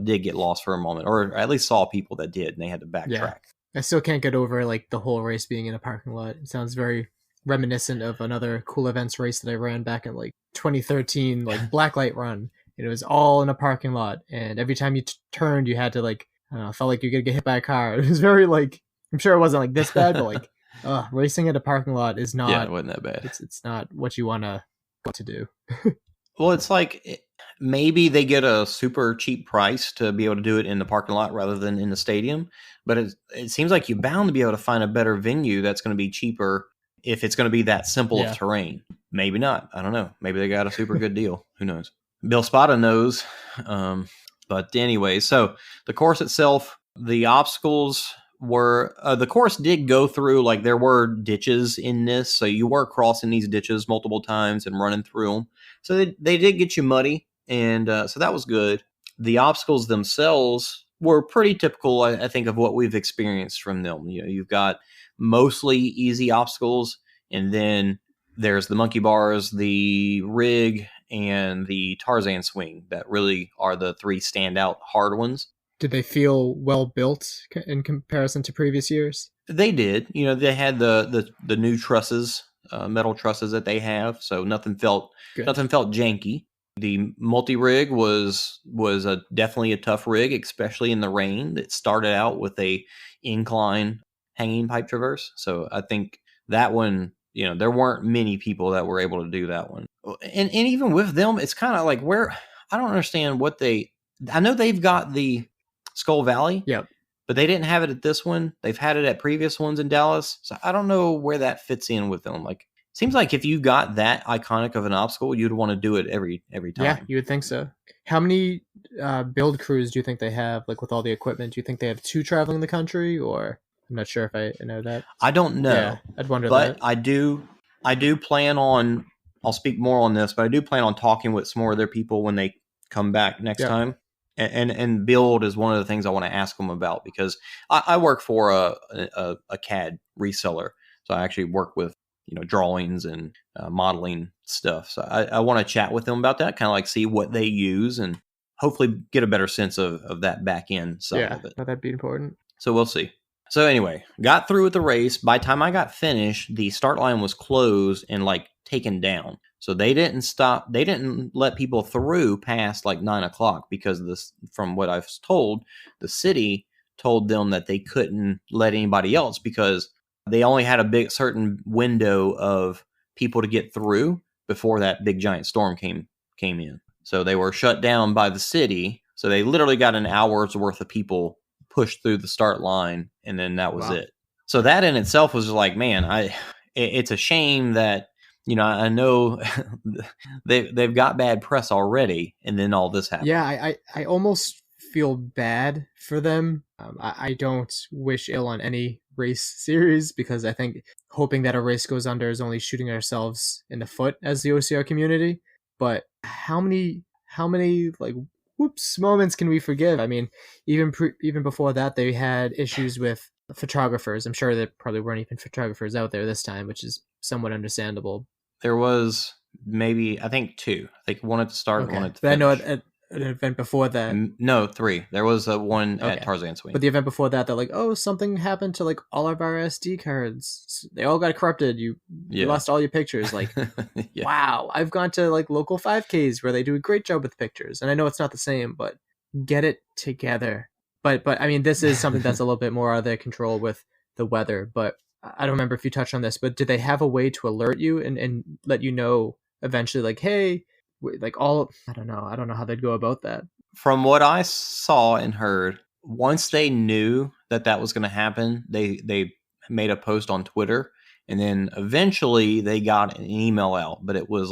[SPEAKER 1] did get lost for a moment, or at least saw people that did, and they had to backtrack.
[SPEAKER 3] Yeah. I still can't get over like the whole race being in a parking lot. It sounds very reminiscent of another cool events race that I ran back in like 2013, like Blacklight Run. And it was all in a parking lot, and every time you turned, you had to like, I don't know, felt like you're gonna get hit by a car. It was very like, I'm sure it wasn't like this bad, but like, racing at a parking lot is not.
[SPEAKER 1] Yeah, it wasn't that bad.
[SPEAKER 3] It's not what you want to do.
[SPEAKER 1] Well, it's like maybe they get a super cheap price to be able to do it in the parking lot rather than in the stadium. But it seems like you're bound to be able to find a better venue that's going to be cheaper if it's going to be that simple of terrain. Maybe not. I don't know. Maybe they got a super good deal. Who knows? Bill Spada knows. But anyway, so the course itself, the obstacles were, the course did go through, like there were ditches in this. So you were crossing these ditches multiple times and running through them. So they did get you muddy. And so that was good. The obstacles themselves were pretty typical, I think, of what we've experienced from them. You know, you've got mostly easy obstacles, and then there's the monkey bars, the rig, and the Tarzan swing that really are the three standout hard ones.
[SPEAKER 3] Did they feel well built in comparison to previous years?
[SPEAKER 1] They did. You know, they had the new trusses, metal trusses that they have, so nothing felt janky. The multi-rig was definitely a tough rig, especially in the rain. It started out with a incline hanging pipe traverse. So I think that one, you know, there weren't many people that were able to do that one. And even with them, it's kind of like I don't understand I know they've got the Skull Valley.
[SPEAKER 3] Yep.
[SPEAKER 1] But they didn't have it at this one. They've had it at previous ones in Dallas. So I don't know where that fits in with them. Like, seems like if you got that iconic of an obstacle, you'd want to do it every time.
[SPEAKER 3] Yeah, you would think so. How many build crews do you think they have, like with all the equipment? Do you think they have 2 traveling the country, or I'm not sure if I know that.
[SPEAKER 1] I don't know.
[SPEAKER 3] Yeah, I'd wonder
[SPEAKER 1] but
[SPEAKER 3] that.
[SPEAKER 1] I do plan on, I'll speak more on this, but I do plan on talking with some more of their people when they come back next time. And build is one of the things I want to ask them about, because I work for a CAD reseller. So I actually work with, you know, drawings and modeling stuff. So I want to chat with them about that, kind of like see what they use and hopefully get a better sense of that back end side of it.
[SPEAKER 3] Yeah, that'd be important.
[SPEAKER 1] So we'll see. So anyway, got through with the race. By the time I got finished, the start line was closed and like taken down. So they didn't stop. They didn't let people through past like 9 o'clock because this, from what I've told, the city told them that they couldn't let anybody else because they only had a certain window of people to get through before that big giant storm came in. So they were shut down by the city. So they literally got an hour's worth of people pushed through the start line, and then that was it. So that in itself was like, man, it's a shame that, you know, I know they've got bad press already, and then all this happened.
[SPEAKER 3] Yeah, I almost feel bad for them. I don't wish ill on any race series, because I think hoping that a race goes under is only shooting ourselves in the foot as the OCR community. But how many like whoops moments can we forgive? I mean, even before that, they had issues with photographers. I'm sure there probably weren't even photographers out there this time, which is somewhat understandable.
[SPEAKER 1] There was maybe, I think 2. I think one at the start and one at the finish.
[SPEAKER 3] I know at an event before that.
[SPEAKER 1] No, 3. There was one at Tarzan Swing.
[SPEAKER 3] But the event before that, they're like, oh, something happened to like all of our SD cards. They all got corrupted. You lost all your pictures. Like, wow, I've gone to like local 5Ks where they do a great job with pictures. And I know it's not the same, but get it together. But I mean, this is something that's a little bit more out of their control with the weather. But I don't remember if you touched on this, but did they have a way to alert you and let you know eventually, like, hey, like I don't know how they'd go about that.
[SPEAKER 1] From what I saw and heard, once they knew that was going to happen, they made a post on Twitter And then eventually they got an email out, but it was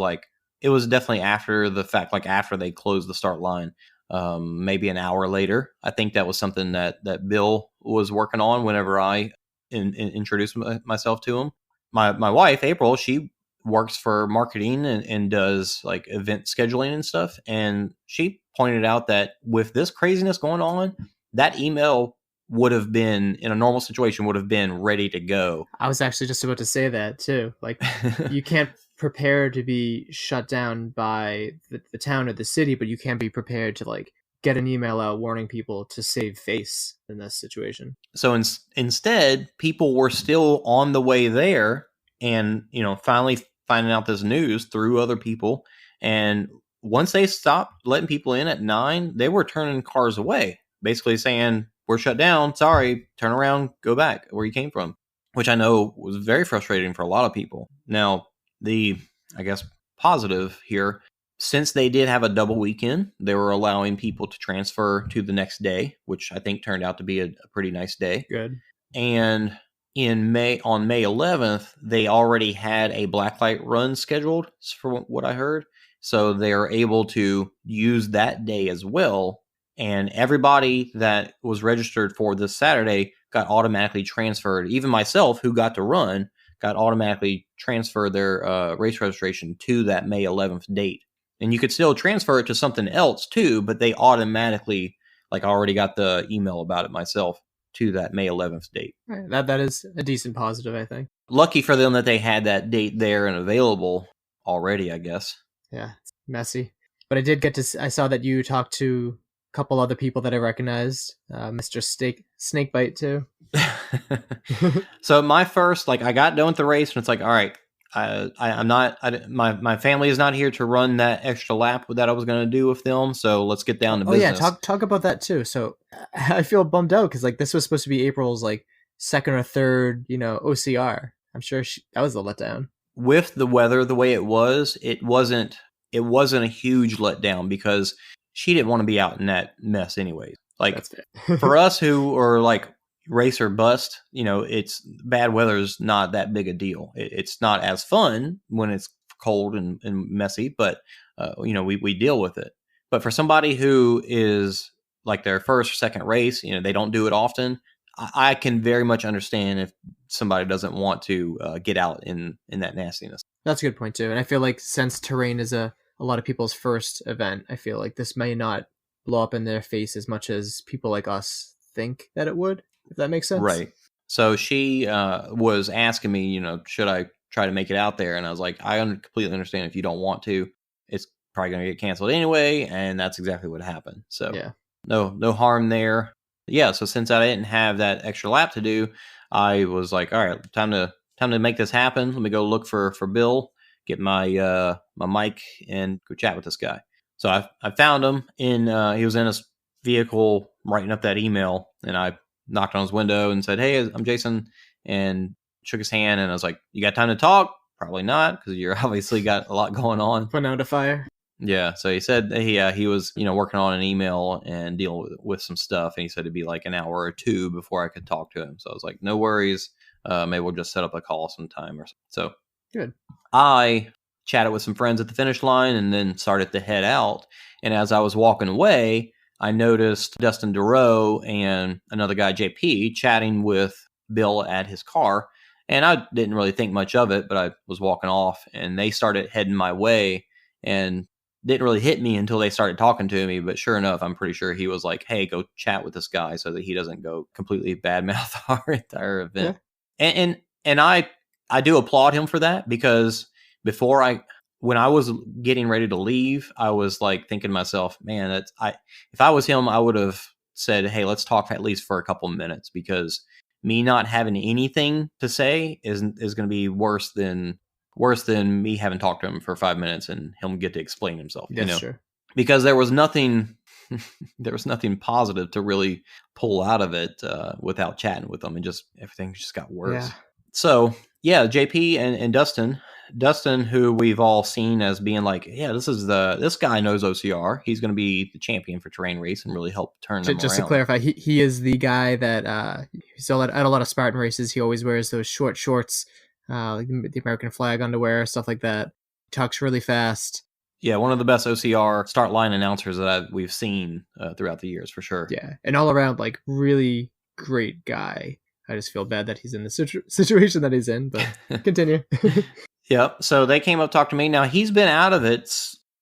[SPEAKER 1] definitely after the fact, like after they closed the start line, maybe an hour later. I think that was something that Bill was working on whenever I introduced myself to him. My wife, April, she works for marketing and does like event scheduling and stuff. And she pointed out that with this craziness going on, that email would have been, in a normal situation, would have been ready to go.
[SPEAKER 3] I was actually just about to say that too. Like, you can't prepare to be shut down by the town or the city, but you can be prepared to like get an email out warning people to save face in this situation.
[SPEAKER 1] So instead, people were still on the way there, and finally finding out this news through other people. And once they stopped letting people in at 9, they were turning cars away, basically saying, "We're shut down. Sorry, turn around, go back where you came from," which I know was very frustrating for a lot of people. Now, the, I guess, positive here, since they did have a double weekend, they were allowing people to transfer to the next day, which I think turned out to be a pretty nice day.
[SPEAKER 3] Good.
[SPEAKER 1] And on May 11th, they already had a blacklight run scheduled, for what I heard. So they're able to use that day as well. And everybody that was registered for this Saturday got automatically transferred. Even myself, who got to run, got automatically transferred their race registration to that May 11th date. And you could still transfer it to something else too, but they automatically, like, I already got the email about it myself, to that May 11th date.
[SPEAKER 3] Right. That is a decent positive, I think.
[SPEAKER 1] Lucky for them that they had that date there and available already, I guess.
[SPEAKER 3] Yeah, it's messy. But I did get to, I saw that you talked to a couple other people that I recognized, Mr. Snakebite too.
[SPEAKER 1] So my first, I got done with the race, and it's like, all right, my family is not here to run that extra lap that I was going to do with them. So let's get down to business.
[SPEAKER 3] Oh yeah, talk about that too. So I feel bummed out because this was supposed to be April's second or third, OCR. I'm sure that was a letdown.
[SPEAKER 1] With the weather the way it wasn't a huge letdown because she didn't want to be out in that mess anyways.
[SPEAKER 3] That's fair.
[SPEAKER 1] For us who are race or bust, it's bad weather is not that big a deal. It's not as fun when it's cold and messy, but we deal with it. But for somebody who is their first or second race, they don't do it often. I can very much understand if somebody doesn't want to get out in that nastiness.
[SPEAKER 3] That's a good point too. And I feel like since terrain is a lot of people's first event, I feel like this may not blow up in their face as much as people like us think that it would, if that makes sense.
[SPEAKER 1] Right. So she was asking me, should I try to make it out there? And I was like, I completely understand if you don't want to. It's probably going to get canceled anyway. And that's exactly what happened. So yeah, no harm there. Yeah. So since I didn't have that extra lap to do, I was like, all right, time to make this happen. Let me go look for Bill, get my mic, and go chat with this guy. So I found him he was in his vehicle writing up that email, and I knocked on his window and said, "Hey, I'm Jason," and shook his hand. And I was like, "You got time to talk?" Probably not, because you're obviously got a lot going on.
[SPEAKER 3] Put out a fire.
[SPEAKER 1] Yeah. So he said he was working on an email and dealing with some stuff, and he said it'd be like an hour or two before I could talk to him. So I was like, "No worries. Maybe we'll just set up a call sometime or something." So
[SPEAKER 3] good.
[SPEAKER 1] I chatted with some friends at the finish line and then started to head out. And as I was walking away, I noticed Dustin and another guy, JP, chatting with Bill at his car. And I didn't really think much of it, but I was walking off and they started heading my way and didn't really hit me until they started talking to me. But sure enough, I'm pretty sure he was like, "Hey, go chat with this guy so that he doesn't go completely badmouth our entire event." Yeah. And I do applaud him for that, because when I was getting ready to leave, I was thinking to myself, man, if I was him, I would have said, "Hey, let's talk at least for a couple minutes," because me not having anything to say is going to be worse than me having talked to him for 5 minutes and him get to explain himself.
[SPEAKER 3] That's true.
[SPEAKER 1] Because there was nothing positive to really pull out of it without chatting with them, and just everything just got worse. Yeah. So yeah, JP and Dustin, who we've all seen as being this guy knows OCR. He's going to be the champion for terrain race and really help turn them
[SPEAKER 3] just
[SPEAKER 1] around.
[SPEAKER 3] To clarify, he is the guy that at a lot of Spartan races, he always wears those short shorts like the American flag underwear, stuff like that. Talks really fast.
[SPEAKER 1] Yeah, one of the best OCR start line announcers that we've seen throughout the years, for sure.
[SPEAKER 3] Yeah, and all around, like, really great guy. I just feel bad that he's in the situation that he's in, but continue.
[SPEAKER 1] Yep. So they came up, talked to me. Now, he's been out of it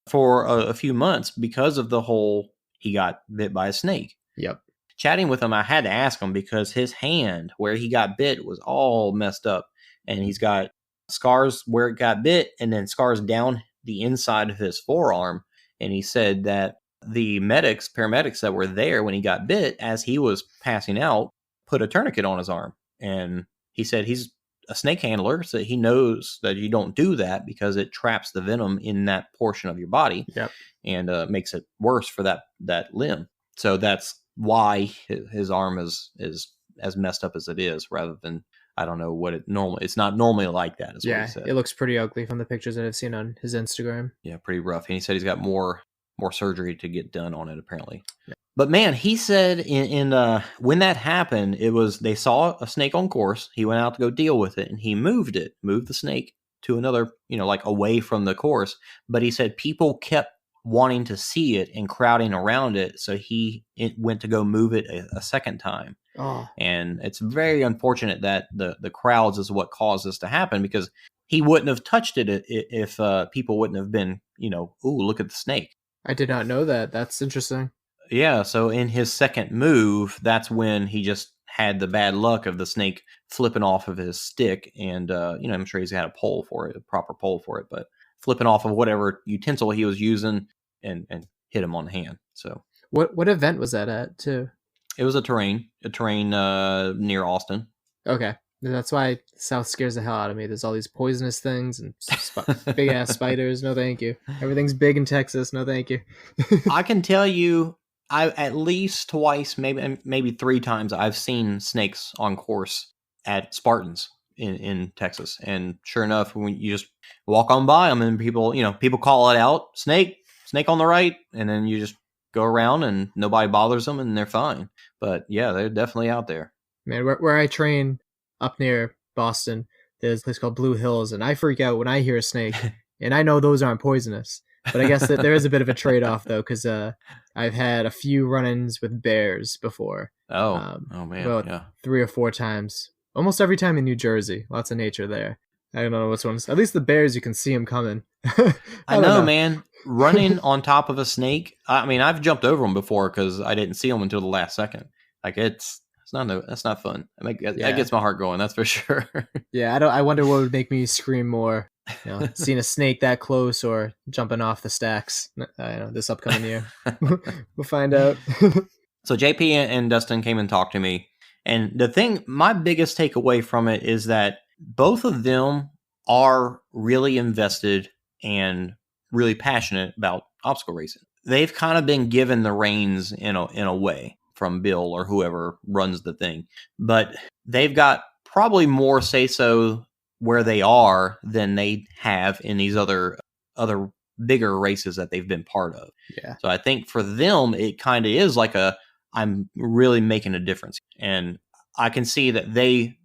[SPEAKER 1] for a few months because of the whole, he got bit by a snake.
[SPEAKER 3] Yep.
[SPEAKER 1] Chatting with him, I had to ask him because his hand where he got bit was all messed up. And he's got scars where it got bit and then scars down the inside of his forearm. And he said that the paramedics that were there when he got bit, as he was passing out, put a tourniquet on his arm. And he said he's a snake handler, so he knows that you don't do that because it traps the venom in that portion of your body.
[SPEAKER 3] Yep.
[SPEAKER 1] And makes it worse for that limb. So that's why his arm is as messed up as it is, rather than, I don't know what it's not normally like that, is what he said.
[SPEAKER 3] It looks pretty ugly from the pictures that I've seen on his Instagram.
[SPEAKER 1] Yeah, pretty rough. And he said he's got more surgery to get done on it, apparently.
[SPEAKER 3] Yeah.
[SPEAKER 1] But man, he said in when that happened, they saw a snake on course. He went out to go deal with it, and he moved the snake to another, like away from the course. But he said people kept wanting to see it and crowding around it, so he went to go move it a second time.
[SPEAKER 3] Oh.
[SPEAKER 1] And it's very unfortunate that the crowds is what caused this to happen, because he wouldn't have touched it if people wouldn't have been, ooh, look at the snake.
[SPEAKER 3] I did not know that. That's interesting.
[SPEAKER 1] Yeah, so in his second move, that's when he just had the bad luck of the snake flipping off of his stick. And, I'm sure he's had a proper pole for it, but flipping off of whatever utensil he was using and hit him on the hand. So
[SPEAKER 3] what event was that at, too?
[SPEAKER 1] It was a terrain near Austin.
[SPEAKER 3] Okay. That's why South scares the hell out of me. There's all these poisonous things and big ass spiders. No, thank you. Everything's big in Texas. No, thank you.
[SPEAKER 1] I can tell you, I at least twice, maybe 3 times, I've seen snakes on course at Spartans in Texas. And sure enough, when you just walk on by them and people call it out, snake on the right, and then you just go around and nobody bothers them and they're fine. But yeah, they're definitely out there.
[SPEAKER 3] Man, where I train up near Boston, there's a place called Blue Hills, and I freak out when I hear a snake, and I know those aren't poisonous. But I guess that there is a bit of a trade-off, though, because I've had a few run-ins with bears before.
[SPEAKER 1] Oh man,
[SPEAKER 3] about
[SPEAKER 1] yeah.
[SPEAKER 3] 3 or 4 times. Almost every time in New Jersey. Lots of nature there. I don't know which ones. At least the bears, you can see them coming.
[SPEAKER 1] I know, man. Running on top of a snake. I mean, I've jumped over them before because I didn't see them until the last second. Like that's not fun. That gets my heart going. That's for sure.
[SPEAKER 3] Yeah, I wonder what would make me scream more. Seeing a snake that close or jumping off the stacks. This upcoming year, we'll find out.
[SPEAKER 1] So JP and Dustin came and talked to me, and my biggest takeaway from it is that both of them are really invested and really passionate about obstacle racing. They've kind of been given the reins in a way from Bill or whoever runs the thing, but they've got probably more say so where they are than they have in these other bigger races that they've been part of.
[SPEAKER 3] Yeah.
[SPEAKER 1] So I think for them, it kind of is like I'm really making a difference. And I can see that they,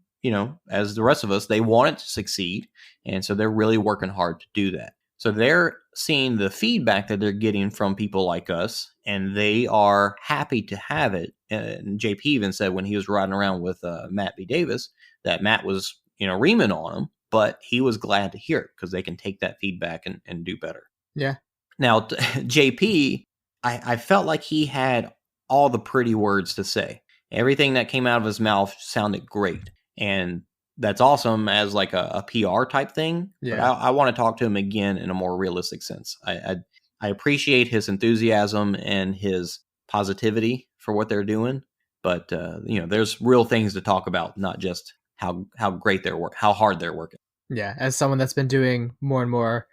[SPEAKER 1] as the rest of us, they want it to succeed. And so they're really working hard to do that. So they're seeing the feedback that they're getting from people like us, and they are happy to have it. And JP even said when he was riding around with Matt B. Davis that Matt was, reaming on him, but he was glad to hear it because they can take that feedback and do better.
[SPEAKER 3] Yeah.
[SPEAKER 1] Now, JP, I felt like he had all the pretty words to say. Everything that came out of his mouth sounded great. And that's awesome as like a PR type thing.
[SPEAKER 3] Yeah.
[SPEAKER 1] But I want to talk to him again in a more realistic sense. I appreciate his enthusiasm and his positivity for what they're doing. But, there's real things to talk about, not just how great their work, how hard they're working.
[SPEAKER 3] Yeah. As someone that's been doing more and more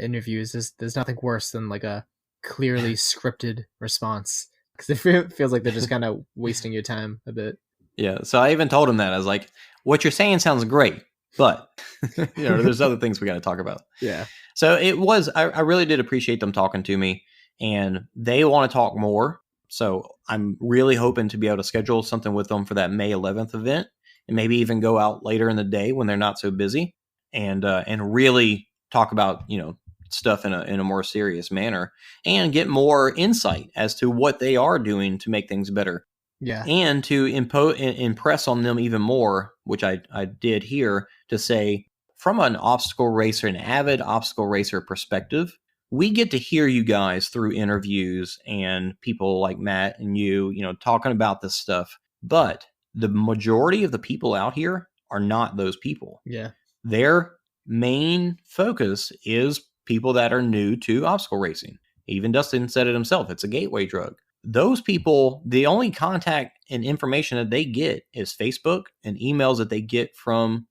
[SPEAKER 3] interviews, there's nothing worse than like a clearly scripted response, because it feels like they're just kind of wasting your time a bit.
[SPEAKER 1] Yeah. So I even told him that. I was like, what you're saying sounds great, but there's other things we got to talk about.
[SPEAKER 3] Yeah.
[SPEAKER 1] So I really did appreciate them talking to me, and they want to talk more. So I'm really hoping to be able to schedule something with them for that May 11th event, and maybe even go out later in the day when they're not so busy. and really talk about, stuff in a more serious manner, and get more insight as to what they are doing to make things better,
[SPEAKER 3] Yeah.
[SPEAKER 1] and to impress on them even more, which I did here, to say, from an obstacle racer, an avid obstacle racer perspective, we get to hear you guys through interviews and people like Matt and you talking about this stuff. But the majority of the people out here are not those people.
[SPEAKER 3] Yeah.
[SPEAKER 1] Their main focus is people that are new to obstacle racing. Even Dustin said it himself. It's a gateway drug. Those people, the only contact and information that they get is Facebook and emails that they get from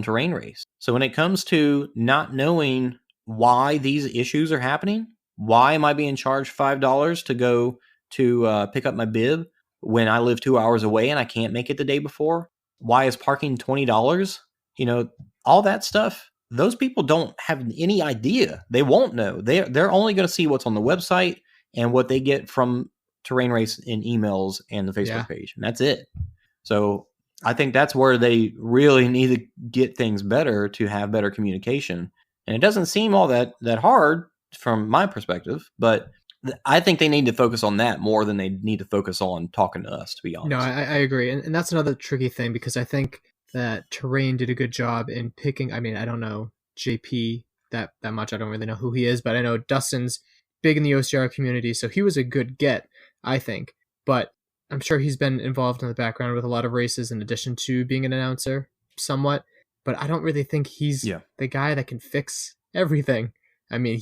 [SPEAKER 1] Terrain Race. So when it comes to not knowing why these issues are happening, why am I being charged $5 to go to pick up my bib when I live 2 hours away and I can't make it the day before? Why is parking $20? All that stuff, those people don't have any idea. They won't know. They're only going to see what's on the website and what they get from Terrain Race in emails and the Facebook page, and that's it. So I think that's where they really need to get things better, to have better communication. And it doesn't seem all that hard from my perspective, but I think they need to focus on that more than they need to focus on talking to us, to be honest.
[SPEAKER 3] No, I agree. And that's another tricky thing, because I think that Terrain did a good job in picking. I mean, I don't know JP that much. I don't really know who he is, but I know Dustin's big in the OCR community, so he was a good get, I think. But I'm sure he's been involved in the background with a lot of races in addition to being an announcer somewhat. But I don't really think he's the guy that can fix everything. I mean,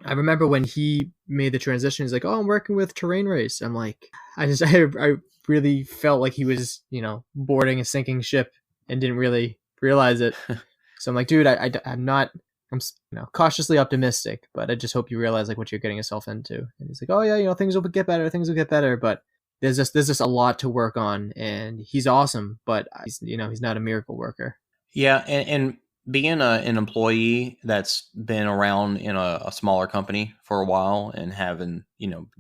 [SPEAKER 3] I remember when he made the transition, he's like, "Oh, I'm working with Terrain Race." I'm like, I really felt like he was, boarding a sinking ship and didn't really realize it. So I'm like, dude, I'm cautiously optimistic, but I just hope you realize like what you're getting yourself into. And he's like, "Oh yeah, things will get better, but there's just a lot to work on." And he's awesome, but he's not a miracle worker.
[SPEAKER 1] Yeah, and being an employee that's been around in a smaller company for a while and having,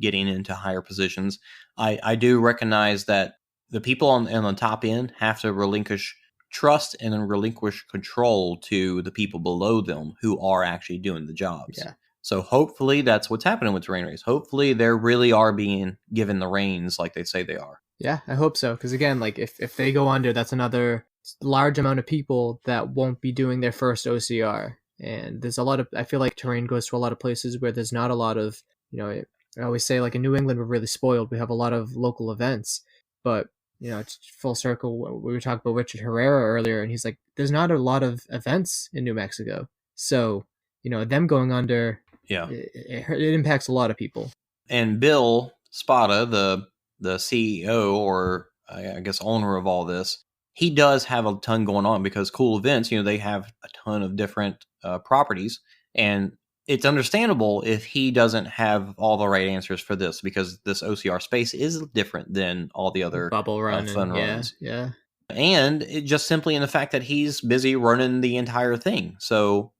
[SPEAKER 1] getting into higher positions, I do recognize that the people on the top end have to relinquish trust and then relinquish control to the people below them who are actually doing the jobs.
[SPEAKER 3] Yeah.
[SPEAKER 1] So hopefully that's what's happening with Terrain Race. Hopefully they really are being given the reins like they say they are.
[SPEAKER 3] Yeah, I hope so. Because again, like if they go under, that's another large amount of people that won't be doing their first OCR. And there's a lot of, I feel like Terrain goes to a lot of places where there's not a lot of, I always say like in New England, we're really spoiled. We have a lot of local events, but it's full circle. We were talking about Richard Herrera earlier, and he's like, there's not a lot of events in New Mexico. So, them going under, it impacts a lot of people.
[SPEAKER 1] And Bill Spada, the CEO, or I guess owner of all this, he does have a ton going on, because Cool Events, they have a ton of different properties, and it's understandable if he doesn't have all the right answers for this, because this OCR space is different than all the other
[SPEAKER 3] bubble run
[SPEAKER 1] fun runs.
[SPEAKER 3] Yeah.
[SPEAKER 1] And it just simply in the fact that he's busy running the entire thing. So,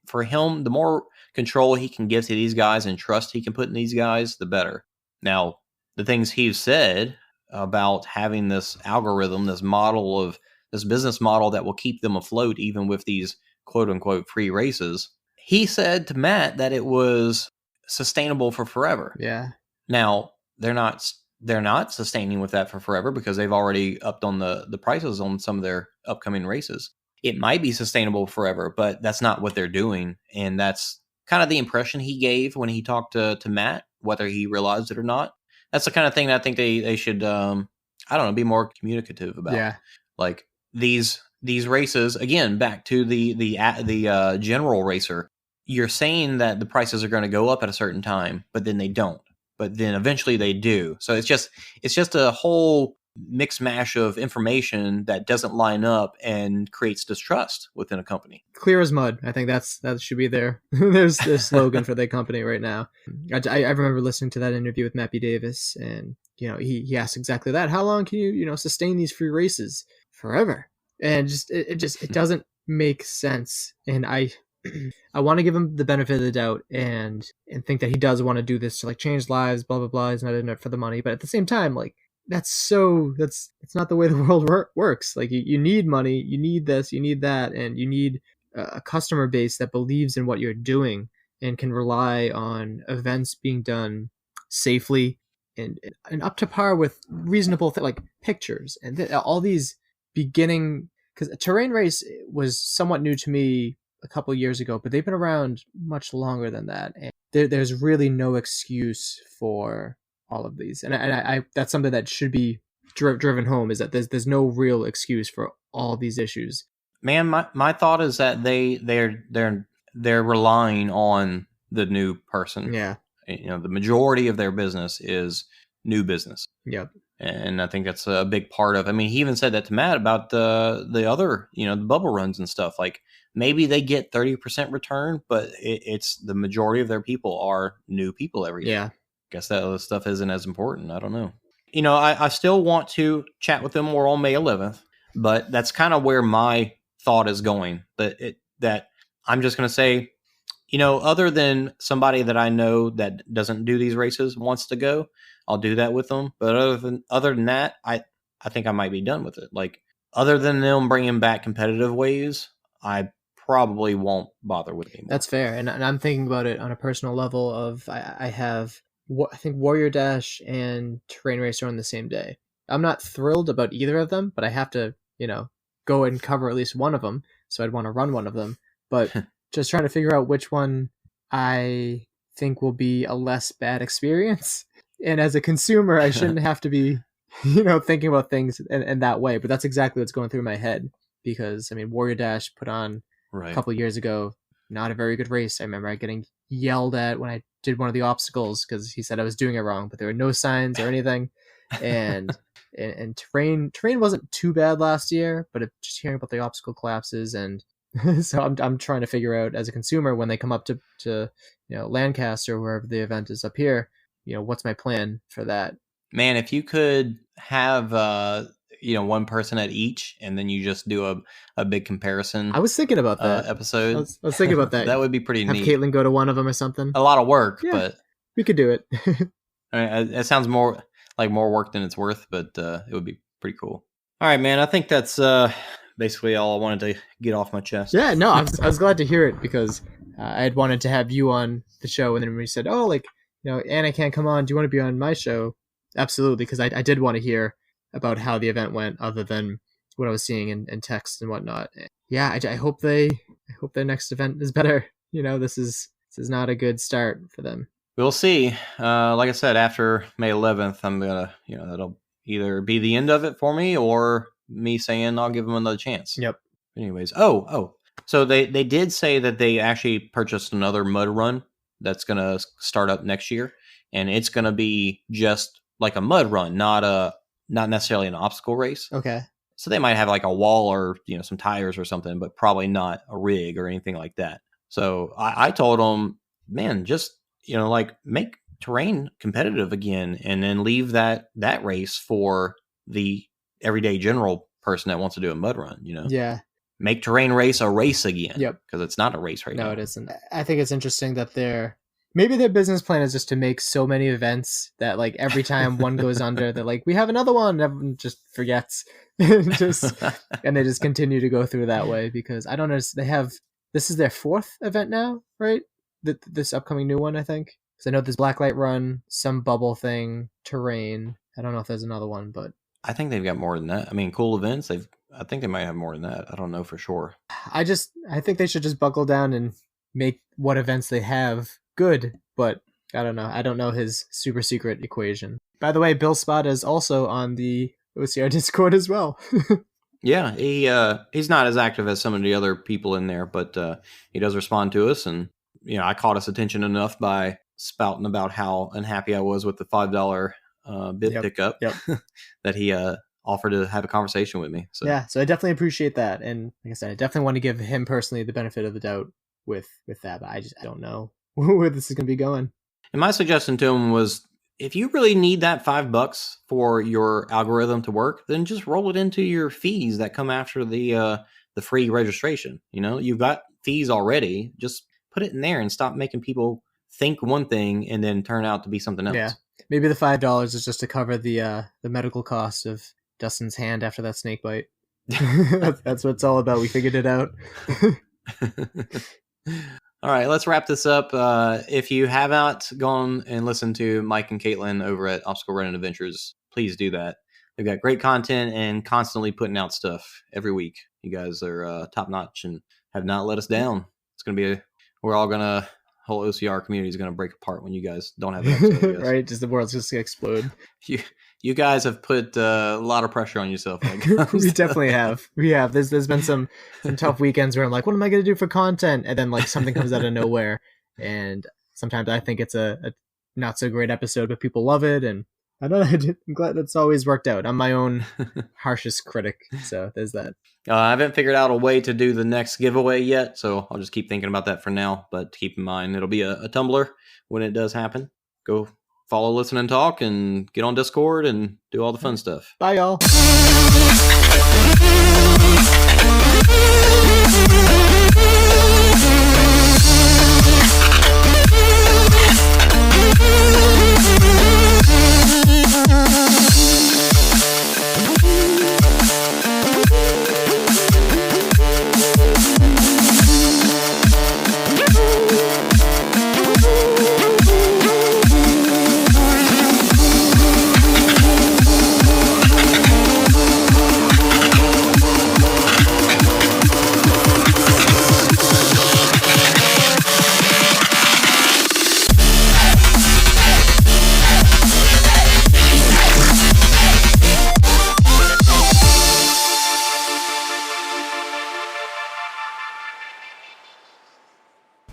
[SPEAKER 1] for him, the more control he can give to these guys and trust he can put in these guys, the better. Now, the things he's said about having this algorithm, this business model that will keep them afloat even with these quote unquote free races, he said to Matt that it was sustainable for forever.
[SPEAKER 3] Yeah.
[SPEAKER 1] Now, they're not sustaining with that for forever, because they've already upped on the prices on some of their upcoming races. It might be sustainable forever, but that's not what they're doing. And that's kind of the impression he gave when he talked to Matt, whether he realized it or not. That's the kind of thing that I think they should, be more communicative about.
[SPEAKER 3] Yeah.
[SPEAKER 1] Like these races, again, back to the general racer, you're saying that the prices are going to go up at a certain time, but then they don't. But then eventually they do. So it's just a whole mix mash of information that doesn't line up and creates distrust within a company.
[SPEAKER 3] Clear as mud. I think that should be there's slogan for the company right now. I remember listening to that interview with Matt B. Davis, and he asked exactly that. How long can you sustain these free races? Forever. And it doesn't make sense. And I want to give him the benefit of the doubt and think that he does want to do this to like change lives, blah blah blah. He's not in it for the money, but at the same time, like, that's not the way the world works. Like you need money, you need this, you need that, and you need a customer base that believes in what you're doing and can rely on events being done safely and up to par with reasonable like pictures and all these beginning, because a terrain race was somewhat new to me a couple years ago, but they've been around much longer than that, and there's really no excuse for all of these, and I that's something that should be driven home, is that there's no real excuse for all these issues.
[SPEAKER 1] Man, my thought is that they're relying on the new person.
[SPEAKER 3] Yeah.
[SPEAKER 1] The majority of their business is new business.
[SPEAKER 3] Yep.
[SPEAKER 1] And I think that's a big part of. I mean, he even said that to Matt about the other, the bubble runs and stuff. Like maybe they get 30% return, but it's the majority of their people are new people every year.
[SPEAKER 3] Yeah.
[SPEAKER 1] Guess that other stuff isn't as important. I don't know. I still want to chat with them more on May 11th, but that's kind of where my thought is going. That I'm just going to say, other than somebody that I know that doesn't do these races wants to go, I'll do that with them. But other than that, I think I might be done with it. Like other than them bringing back competitive waves, I probably won't bother with it anymore.
[SPEAKER 3] That's fair, and I'm thinking about it on a personal level. I have, I think, Warrior Dash and Terrain Race are on the same day. I'm not thrilled about either of them, but I have to, go and cover at least one of them. So I'd want to run one of them. But just trying to figure out which one I think will be a less bad experience. And as a consumer, I shouldn't have to be, thinking about things in that way. But that's exactly what's going through my head. Because, I mean, Warrior Dash put on a couple of years ago, not a very good race. I remember getting yelled at when I did one of the obstacles because he said I was doing it wrong, but there were no signs or anything. And terrain wasn't too bad last year, but just hearing about the obstacle collapses, and so I'm trying to figure out as a consumer when they come up to Lancaster, wherever the event is up here, what's my plan for that.
[SPEAKER 1] Man, if you could have one person at each, and then you just do a big comparison.
[SPEAKER 3] I was thinking about that
[SPEAKER 1] episode.
[SPEAKER 3] I was thinking about that.
[SPEAKER 1] That would be pretty neat.
[SPEAKER 3] Have Caitlin go to one of them or something.
[SPEAKER 1] A lot of work,
[SPEAKER 3] yeah,
[SPEAKER 1] but
[SPEAKER 3] we could do it.
[SPEAKER 1] I mean, it sounds more work than it's worth, but it would be pretty cool. All right, man. I think that's basically all I wanted to get off my chest.
[SPEAKER 3] Yeah, no, I was glad to hear it because I had wanted to have you on the show, and then when you said, "Oh, Anna can't come on. Do you want to be on my show?" Absolutely, because I did want to hear about how the event went, other than what I was seeing in text and whatnot. Yeah, I hope their next event is better. This is not a good start for them.
[SPEAKER 1] We'll see. Like I said, after May 11th, I'm gonna, that'll either be the end of it for me or me saying I'll give them another chance.
[SPEAKER 3] Yep.
[SPEAKER 1] Anyways, so they did say that they actually purchased another mud run that's gonna start up next year, and it's gonna be just like a mud run, not necessarily an obstacle race.
[SPEAKER 3] Okay.
[SPEAKER 1] So they might have like a wall or some tires or something, but probably not a rig or anything like that. So I told them, man, just make terrain competitive again, and then leave that race for the everyday general person that wants to do a mud run.
[SPEAKER 3] Yeah.
[SPEAKER 1] Make terrain race a race again.
[SPEAKER 3] Yep.
[SPEAKER 1] Because it's not a race right now.
[SPEAKER 3] No, it isn't. I think it's interesting that maybe their business plan is just to make so many events that every time one goes under, they're we have another one, and everyone just forgets. And they just continue to go through that way, because I don't know, this is their fourth event now, right? This upcoming new one, I think. Because I know there's Blacklight Run, some bubble thing, terrain. I don't know if there's another one, but
[SPEAKER 1] I think they've got more than that. I mean, cool events. I think they might have more than that. I don't know for sure.
[SPEAKER 3] I think they should just buckle down and make what events they have good. But I don't know. I don't know his super secret equation. By the way, Bill Spada is also on the OCR Discord as well.
[SPEAKER 1] Yeah, he's not as active as some of the other people in there, but he does respond to us, and I caught his attention enough by spouting about how unhappy I was with the $5 bid pickup that he offered to have a conversation with me. So
[SPEAKER 3] yeah, so I definitely appreciate that, and like I said, I definitely want to give him personally the benefit of the doubt with that, but I don't know where this is going to be going.
[SPEAKER 1] And my suggestion to him was, if you really need that $5 for your algorithm to work, then just roll it into your fees that come after the free registration. You've got fees already. Just put it in there and stop making people think one thing and then turn out to be something else.
[SPEAKER 3] Yeah, Maybe the $5 is just to cover the medical cost of Dustin's hand after that snake bite. That's what it's all about. We figured it out.
[SPEAKER 1] All right, let's wrap this up. If you have not gone and listened to Mike and Caitlin over at Obstacle Running Adventures, please do that. They've got great content and constantly putting out stuff every week. You guys are top notch and have not let us down. It's going to be whole OCR community is going to break apart when you guys don't have an episode.
[SPEAKER 3] Right? Just the world's just going to explode.
[SPEAKER 1] You guys have put a lot of pressure on yourself.
[SPEAKER 3] We definitely have. We have. There's been some tough weekends where I'm like, what am I going to do for content? And then like something comes out of nowhere. And sometimes I think it's a not so great episode, but people love it. And I don't know. I'm glad that's always worked out. I'm my own harshest critic. So there's that.
[SPEAKER 1] I haven't figured out a way to do the next giveaway yet. So I'll just keep thinking about that for now. But keep in mind, it'll be a Tumblr when it does happen. Go follow Listen and Talk and get on Discord and do all the fun stuff.
[SPEAKER 3] Bye, y'all.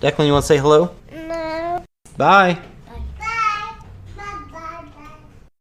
[SPEAKER 1] Declan, you want to say hello?
[SPEAKER 4] No.
[SPEAKER 1] Bye.